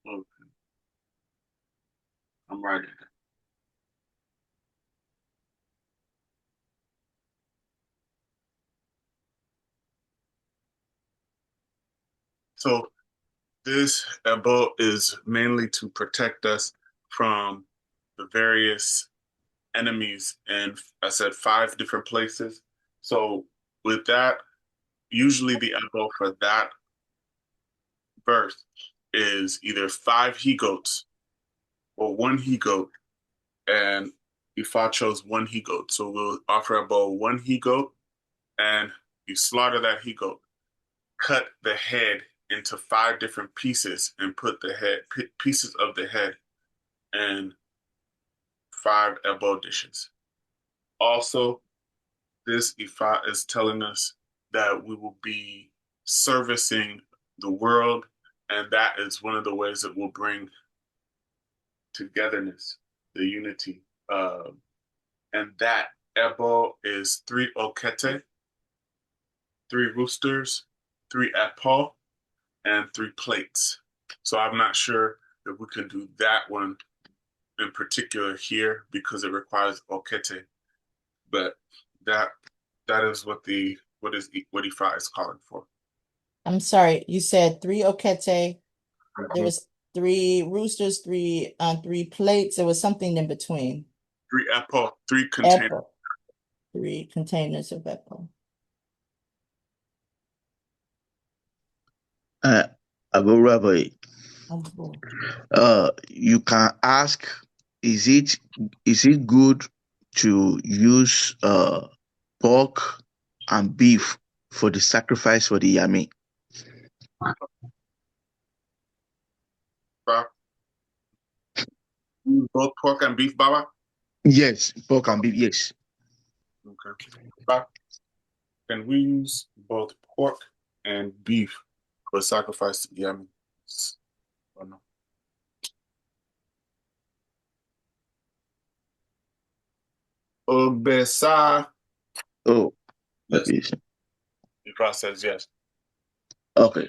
Okay, I'm writing it. So this ebo is mainly to protect us from the various enemies in, I said, 5 different places. So with that, usually the ebo for that verse is either 5 he-goats or 1 he-goat, and Ifa chose 1 he-goat. So we'll offer ebo 1 he-goat, and you slaughter that he-goat. Cut the head into 5 different pieces and put the head pieces of the head in 5 ebo dishes. Also, this Ifa is telling us that we will be servicing the world, and that is one of the ways that will bring togetherness, the unity. And that ebo is 3 okete, 3 roosters, 3 apple, and 3 plates. So I'm not sure if we can do that one in particular here because it requires okete, but that is what Ifa is calling for. I'm sorry, you said 3 okete. There was 3 roosters, 3 plates. There was something in between. 3 apple, 3 containers. Apple. 3 containers of apple. Abu Rabbi, Apple. you can ask, is it good to use pork and beef for the sacrifice for the yami? Both pork and beef, Baba? Yes, pork and beef, yes. Okay. Baba, can we use both pork and beef were sacrificed to Yami. Oh, no. Obesa. Oh, Yes. okay. The process, yes. Okay.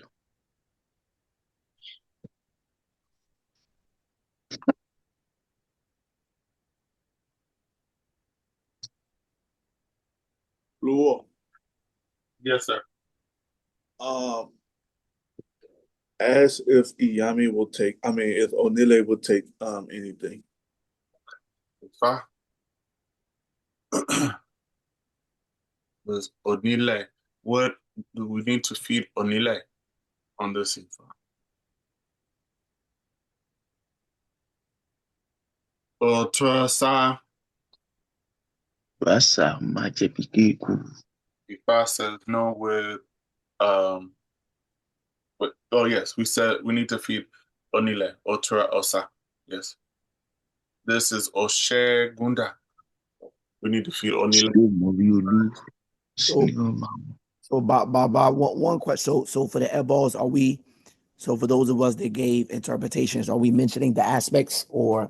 Luo. Yes, sir. Ask if Iyami will take, if Onile will take anything. Ifa was Onile. What do we need to feed Onile on this Ifa? Otura Sa. Basa majepikiku. Ifa says no um oh yes, we said we need to feed Onile, Otura Osa. Yes. This is Oshe Gunda. We need to feed Onile. So, Bob, one question. So for the eyeballs, so for those of us that gave interpretations, are we mentioning the aspects or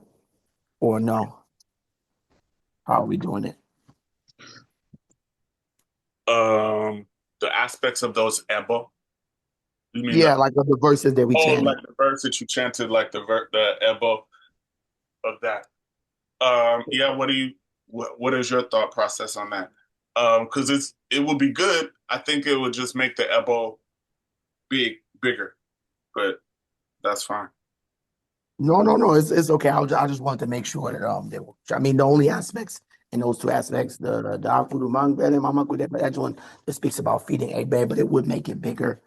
no? How are we doing it? The aspects of those Ebo. You mean Yeah, like the verses that we chanted. like the verse that you chanted, like the Ebo of that. Yeah, what is your thought process on that? Because it would be good. I think it would just make the Ebo bigger, but that's fine. No. It's okay. I just wanted to make sure that the only aspects in those two aspects, the Akuru Mangbele and Mama Kude, that one that speaks about feeding a bear, but it would make it bigger.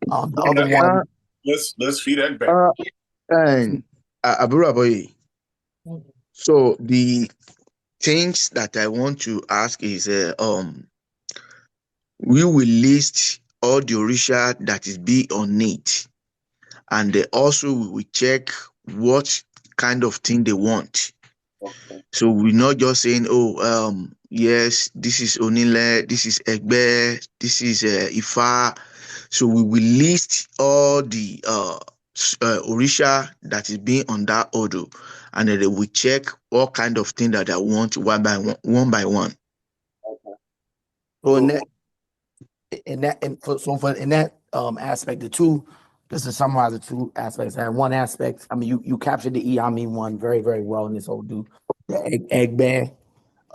The other one. Let's feed Egbe. And Aburaboy. So the things that I want to ask is, we will list all the Orisha that is be on it, and also we will check what kind of thing they want. Okay. So we're not just saying, yes, this is Onile, this is Egbe, this is Ifa. So we will list all the Orisha that is being on that order, and then we check what kind of thing that I want one by one. Okay. So in that aspect, just to summarize the two aspects. And one aspect, you captured the Iyami one very, very well in this whole the egg bear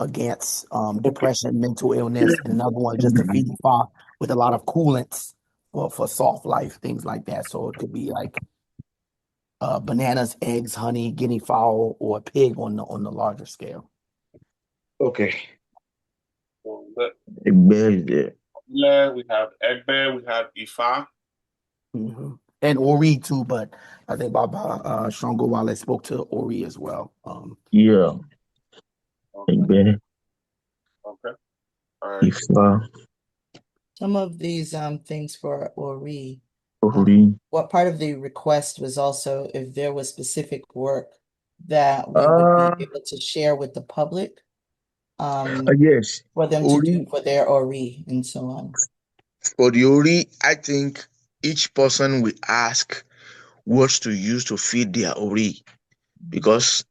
against depression, mental illness, and another one just to feed the fire with a lot of coolants for soft life, things like that. So it could be like bananas, eggs, honey, guinea fowl, or a pig on the larger scale. Okay. So Egbe is there. we have Egbe, we have Ifa. Mm-hmm. And Ori too, but I think Baba Shongo Wale spoke to Ori as well. Yeah. Okay. Egbe, Okay. All right. Ifa, Some of these things for Ori, Ori. what part of the request was also if there was specific work that we would be able to share with the public Yes. for them to do Ori, for their Ori and so on. for the Ori, I think each person will ask what to use to feed their Ori, because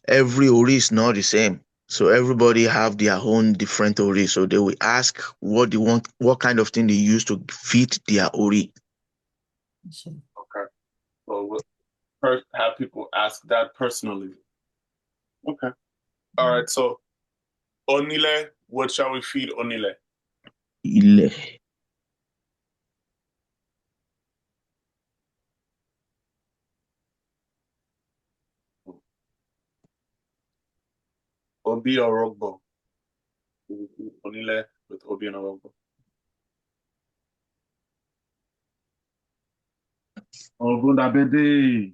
every Ori is not the same. So everybody have their own different Ori. So they will ask what they want, what kind of thing they use to feed their Ori. So, Okay. So we'll have people ask that personally. Okay. All right. So Onile, what shall we feed Onile? Ile. Obi or Rogbo? We will feed Onile with Obi and Rogbo. Ogunda Bede.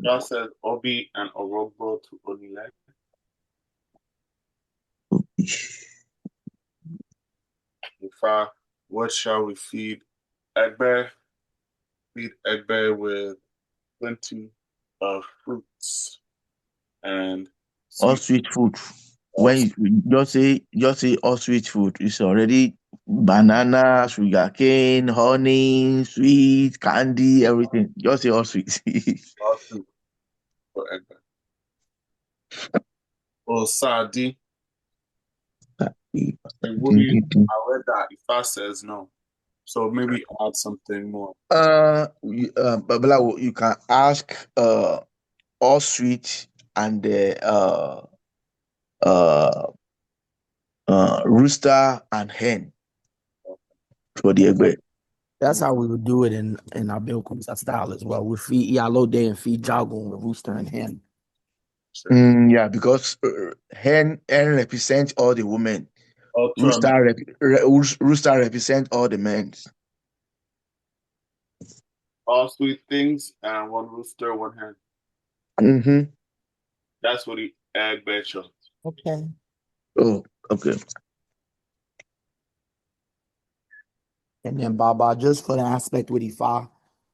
God says Obi and Orogbo to Onile. Ifa, what shall we feed Egbe? Feed Egbe with plenty of fruits and All sweet food. when you just say ostrich food, it's already banana, sugarcane, honey, sweet, candy, everything. Just say ostrich. All sweet for Egbe. Osadi. And what do you? I read that Ifa says no. So maybe add something more. Babalawo, you can ask ostrich and uh rooster and hen for the egg. That's how we would do it in our Bilkumsa style as well. We feed Yalo Day and feed Jagun with rooster and hen. Yeah, because hen represents all the women. Otura Meji. Rooster represent all the men. All sweet things and one rooster, one hen. Mm-hmm. That's what the Egbe shows. Okay. Oh, okay. And then Baba, just for the aspect with Ifa,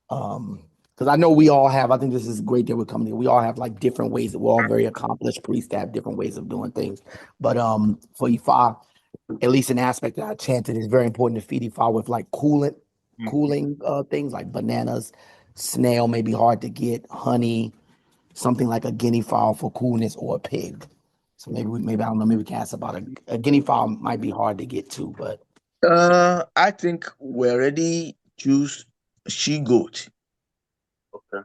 because I know we all have, I think this is great that we're coming here. We all have like different ways that we're all very accomplished priests that have different ways of doing things. But for Ifa, at least an aspect that I chanted, it's very important to feed Ifa with like cooling things like bananas, snail may be hard to get, honey, something like a guinea fowl for coolness or a pig. So maybe I don't know, maybe we can ask about a guinea fowl might be hard to get too, but I think we already choose she goat. Okay.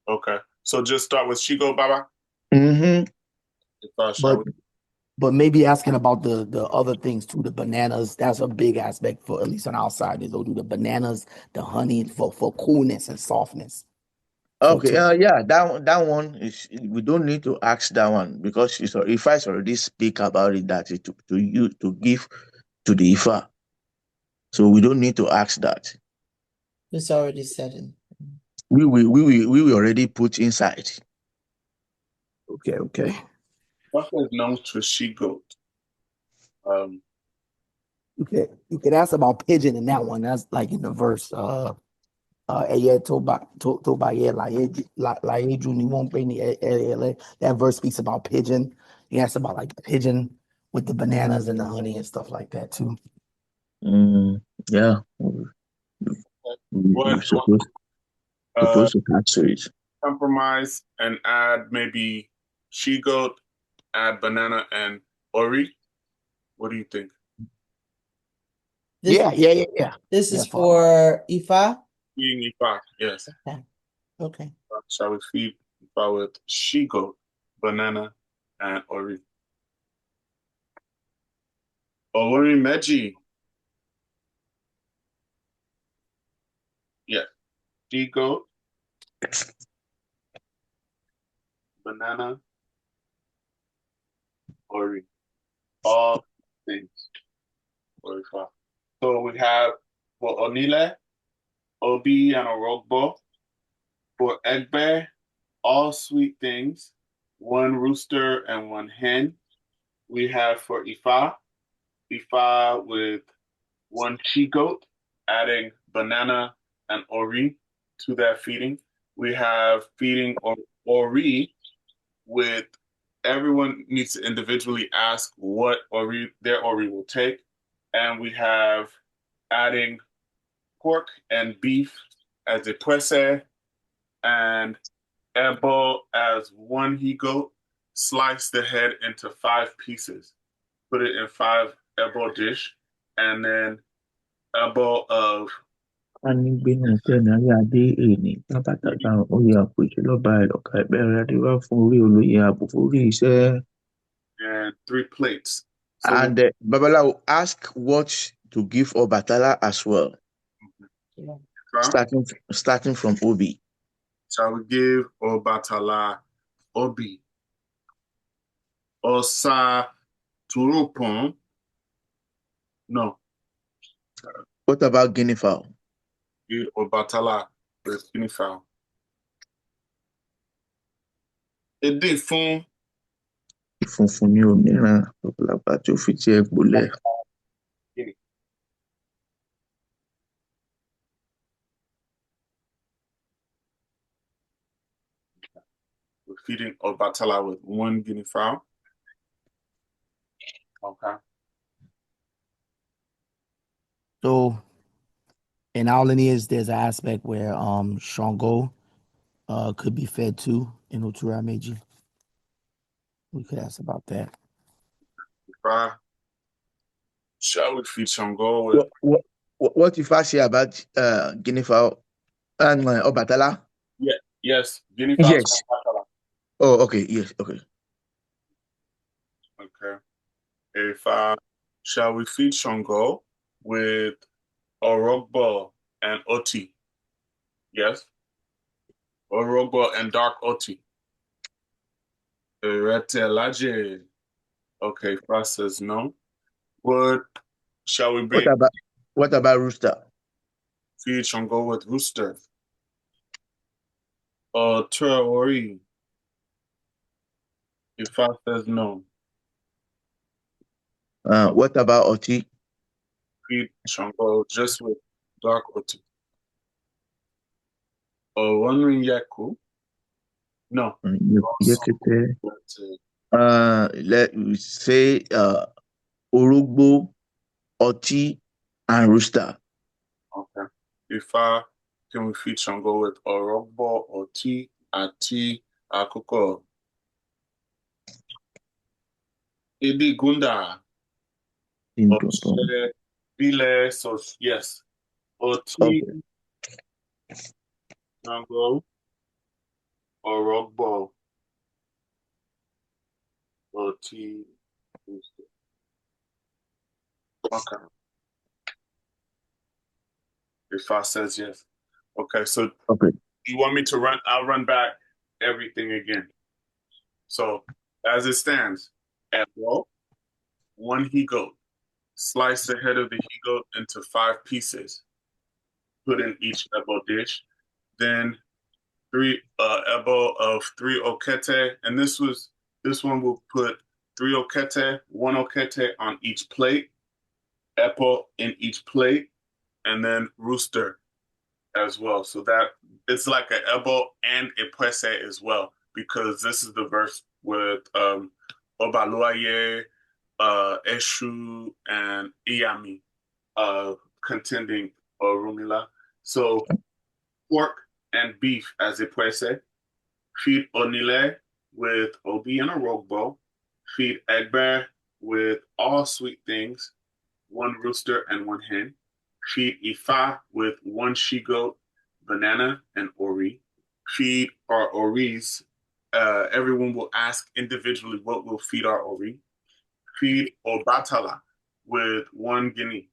Okay. So just start with Shigo Baba. Mm-hmm. but but maybe asking about the other things too, the bananas, that's a big aspect for at least on our side. They'll do the bananas, the honey for coolness and softness. Okay, yeah, that one is we don't need to ask that one because if I already speak about it that it to you to give to the Ifa. So we don't need to ask that. It's already said in. We will already put inside. Okay. What is known to Shigo? You could ask about pigeon in that one. That's like in the verse. That verse speaks about pigeon. He asks about like pigeon with the bananas and the honey and stuff like that too. Yeah, What we're supposed to answer it. compromise and add maybe Shigo, add banana and Ori? What do you think? This, Yeah. This Yeah, is for Ifa. Feeding Ifa, yes. Okay. Shall we feed Ifa with Shigo, banana, and Ori? Oluwo Meji. Yeah. Shigo, banana, Ori. All things for Ifa. So we have for Onile, Obi, and Orogbo. For Egbe, all sweet things, one rooster and one hen. We have for Ifa with one she goat, adding banana and ori to that feeding. We have feeding ori with everyone needs to individually ask what ori their ori will take, and we have adding pork and beef as a puese and ebo as one he goat. Slice the head into 5 pieces. Put it in 5 ebo dish, and then ebo of and 3 plates. So And Babala will ask what to give Obatala as well, starting from Obi. shall we give Obatala Obi Osa Turupon? No, What about guinea fowl? give Obatala with guinea fowl. Èdè fún Ìfunfun ní òmíràn Babalapa tí ó fi tí ẹ gbolẹ̀. guinea. We're feeding Obatala with one guinea fowl. Okay. So in our lineage, there's an aspect where Shango could be fed too in Otura Meji. We could ask about that. Ifa, shall we feed Shango with What if I say about Guinea fowl and Obatala? yes, Guinea fowls Yes. from Patala. Oh, okay. Yes. Okay. Okay. Ifa, shall we feed Shango with Orogbo and Oti? Yes. Orogbo and dark Oti. Retelaje. Okay, Fa says no. What shall we bring? What about rooster? Feed Shango with rooster. Ori. If Fa says no. What about Oti? Feed Shango just with dark Oti. Wondering Yaku? No. Yekete. Let me say Orugbo, Oti, and rooster. Okay. Ifa, can we feed Shango with Orogbo, Oti, Ati, Akoko? Idi Gunda, Oshe, Bile, so yes. Oti, Okay. Shango, Orogbo, Oti, okay. Ifa says yes. Okay, so Okay. you want me to run? I'll run back everything again. So as it stands, Ebo, one he goat. Slice the head of the he goat into 5 pieces. Put in each ebo dish. Then 3 ebo of 3 okete, and this one will put 3 okete, 1 okete on each plate, epo in each plate, and then rooster as well. So that it's like an ebo and a pwese as well, because this is the verse with Obaluaye, Eshu, and Iyami contending Orumila. So pork and beef as a pwese. Feed Onile with Obi and a rogbo. Feed Egber with all sweet things, 1 rooster and 1 hen. Feed Ifa with 1 she goat, banana, and ori. Feed our oris. Everyone will ask individually what will feed our ori. Feed Obatala with 1 guinea.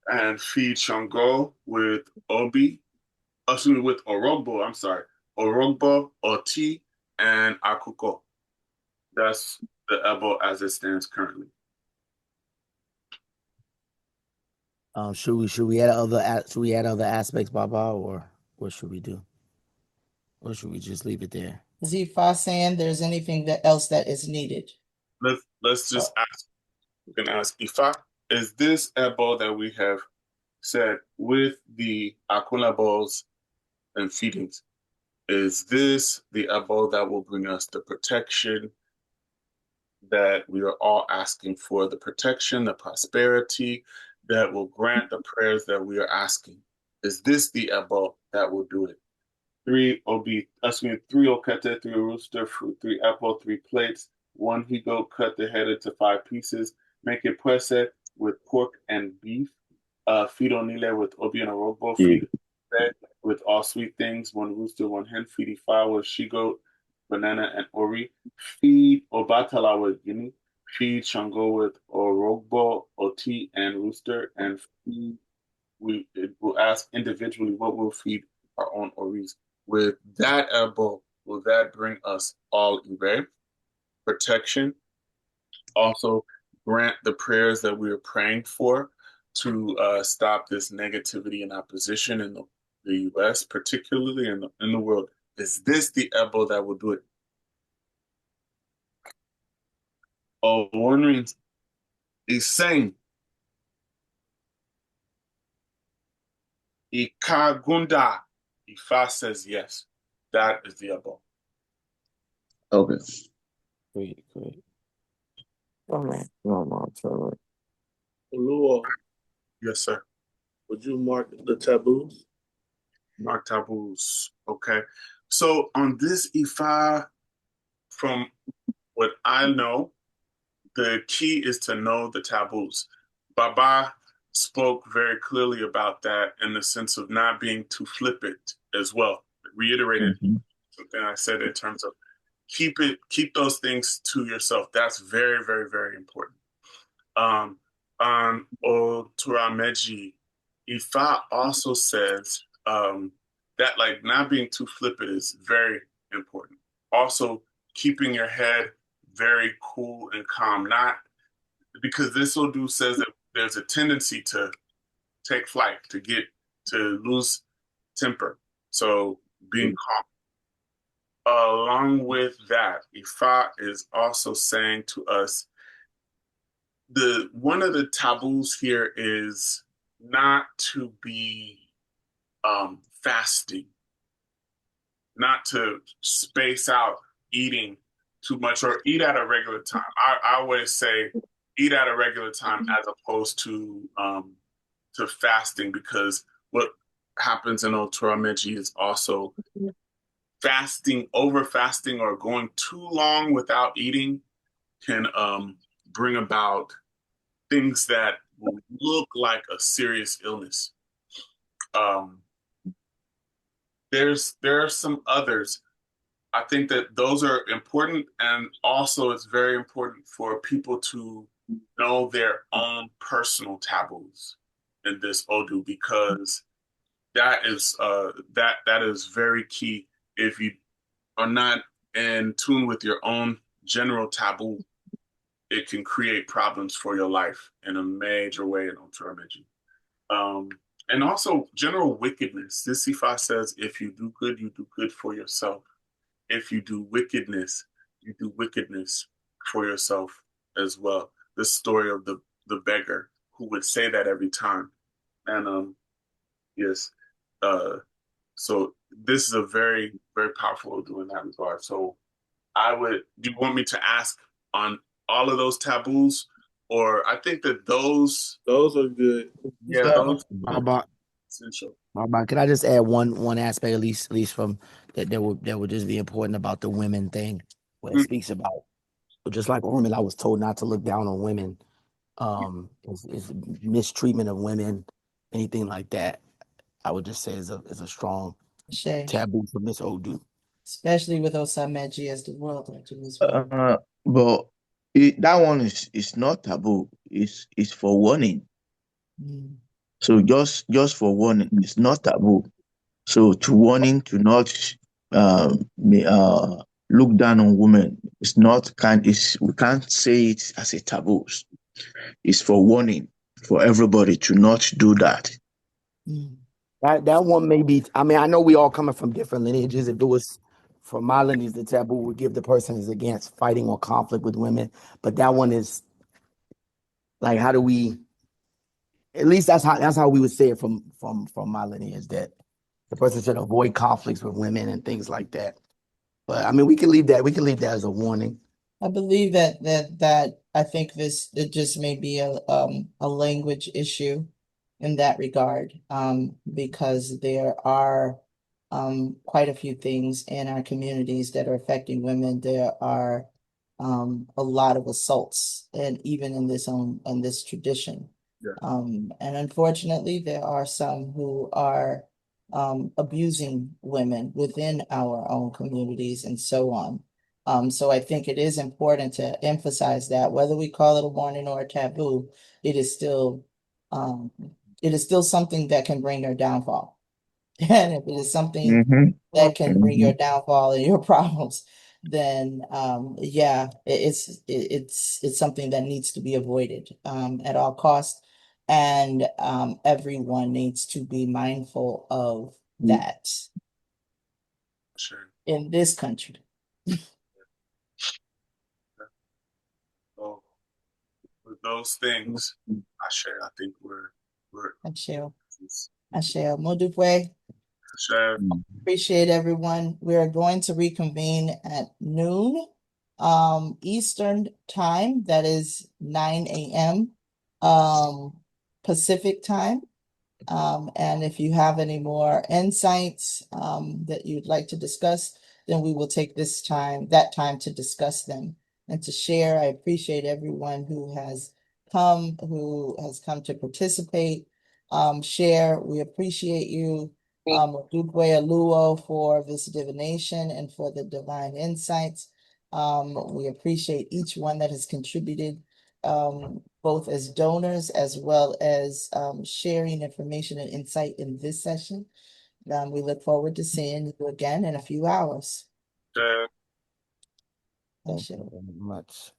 And feed Shango with Obi, with Orogbo, I'm sorry, Orogbo, Oti, and Akuko. That's the Ebo as it stands currently. Should we add other aspects, Baba, or what should we do? Or should we just leave it there? Is Ifa saying there's anything else that is needed? Let's just ask. We can ask Ifa, is this Ebo that we have said with the Akuna balls and feedings, is this the Ebo that will bring us the protection that we are all asking for, the protection, the prosperity that will grant the prayers that we are asking? Is this the Ebo that will do it? 3 okete, 3 rooster, 3 apple, 3 plates, 1 higo, cut the head into 5 pieces, make it pwese with pork and beef, feed onile with obi and orobo, feed with all sweet things, 1 rooster, 1 hen, feed ifa with she goat, banana, and ori, feed obatala with guinea, feed shango with orogbo, oti, and rooster, and feed, we will ask individually what we'll feed our own oris. With that elbow, will that bring us all Ibe protection? Also, grant the prayers that we are praying for to stop this negativity and opposition in the U.S., particularly in the world. Is this the elbow that will do it? Oh, wondering is saying Ikagunda. Ifa says yes. That is the elbow. Okay. Great. Oluwo, Yes, sir. would you mark the taboos? Mark taboos. Okay. So on this Ifa, from what I know, the key is to know the taboos. Baba spoke very clearly about that in the sense of not being too flippant as well. Reiterated something I said in terms of keep those things to yourself. That's very, very, very important. On Otura Meji, Ifa also says that like not being too flippant is very important. Also, keeping your head very cool and calm, not because this Odu says that there's a tendency to take flight, to lose temper. So being calm. Along with that, Ifa is also saying to us the one of the taboos here is not to be fasting, not to space out eating too much or eat at a regular time. I always say eat at a regular time as opposed to fasting because what happens in Otura Meji is also fasting, over fasting, or going too long without eating can bring about things that will look like a serious illness. There are some others. I think that those are important, and also it's very important for people to know their own personal taboos in this Odu because that is very key. If you are not in tune with your own general taboo, it can create problems for your life in a major way in Otura Meji. And also general wickedness. This Ifa says, if you do good, you do good for yourself. If you do wickedness, you do wickedness for yourself as well. The story of the beggar who would say that every time. And yes, so this is a very, very powerful Odu in that regard. So do you want me to ask on all of those taboos? Or I think that those are good. yeah, those Baba, essential. Baba, can I just add one aspect, at least from that would just be important about the women thing, where it speaks about just like women, I was told not to look down on women, is mistreatment of women, anything like that. I would just say is a strong Shay, taboo from this Odu. especially with Osameji as the world legend as well. But that one is not taboo. It's for warning. Mm. So just for warning, it's not taboo. So to warning to not look down on women, it's not we can't say it as a taboo. It's for warning for everybody to not do that. Mm. That one may be. I mean, I know we all coming from different lineages. If it was from my lineage, the taboo would give the person is against fighting or conflict with women. But that one is like, how do we? At least that's how we would say it from my lineage, that the person should avoid conflicts with women and things like that. But I mean, we can leave that. We can leave that as a warning. I believe that I think it just may be a language issue in that regard, because there are quite a few things in our communities that are affecting women. There are a lot of assaults, and even in this tradition. Yeah. And unfortunately, there are some who are abusing women within our own communities and so on. So I think it is important to emphasize that whether we call it a warning or a taboo, it is still um, something that can bring your downfall. And if it is something Mm-hmm. that can bring Mm-hmm. your downfall and your problems, then yeah, it's something that needs to be avoided at all costs. And everyone needs to be mindful of that Sure. in this country. So with those things, I think we're I shall. Modupwe. Share. Appreciate everyone. We are going to reconvene at noon. Eastern time, that is 9 a.m. Pacific time. And if you have any more insights that you'd like to discuss, then we will take that time to discuss them and to share. I appreciate everyone who has come to participate, share. We appreciate you, Dukwe Oluwo, for this divination and for the divine insights. We appreciate each one that has contributed, both as donors as well as sharing information and insight in this session. We look forward to seeing you again in a few hours. Uh, Thank you very much.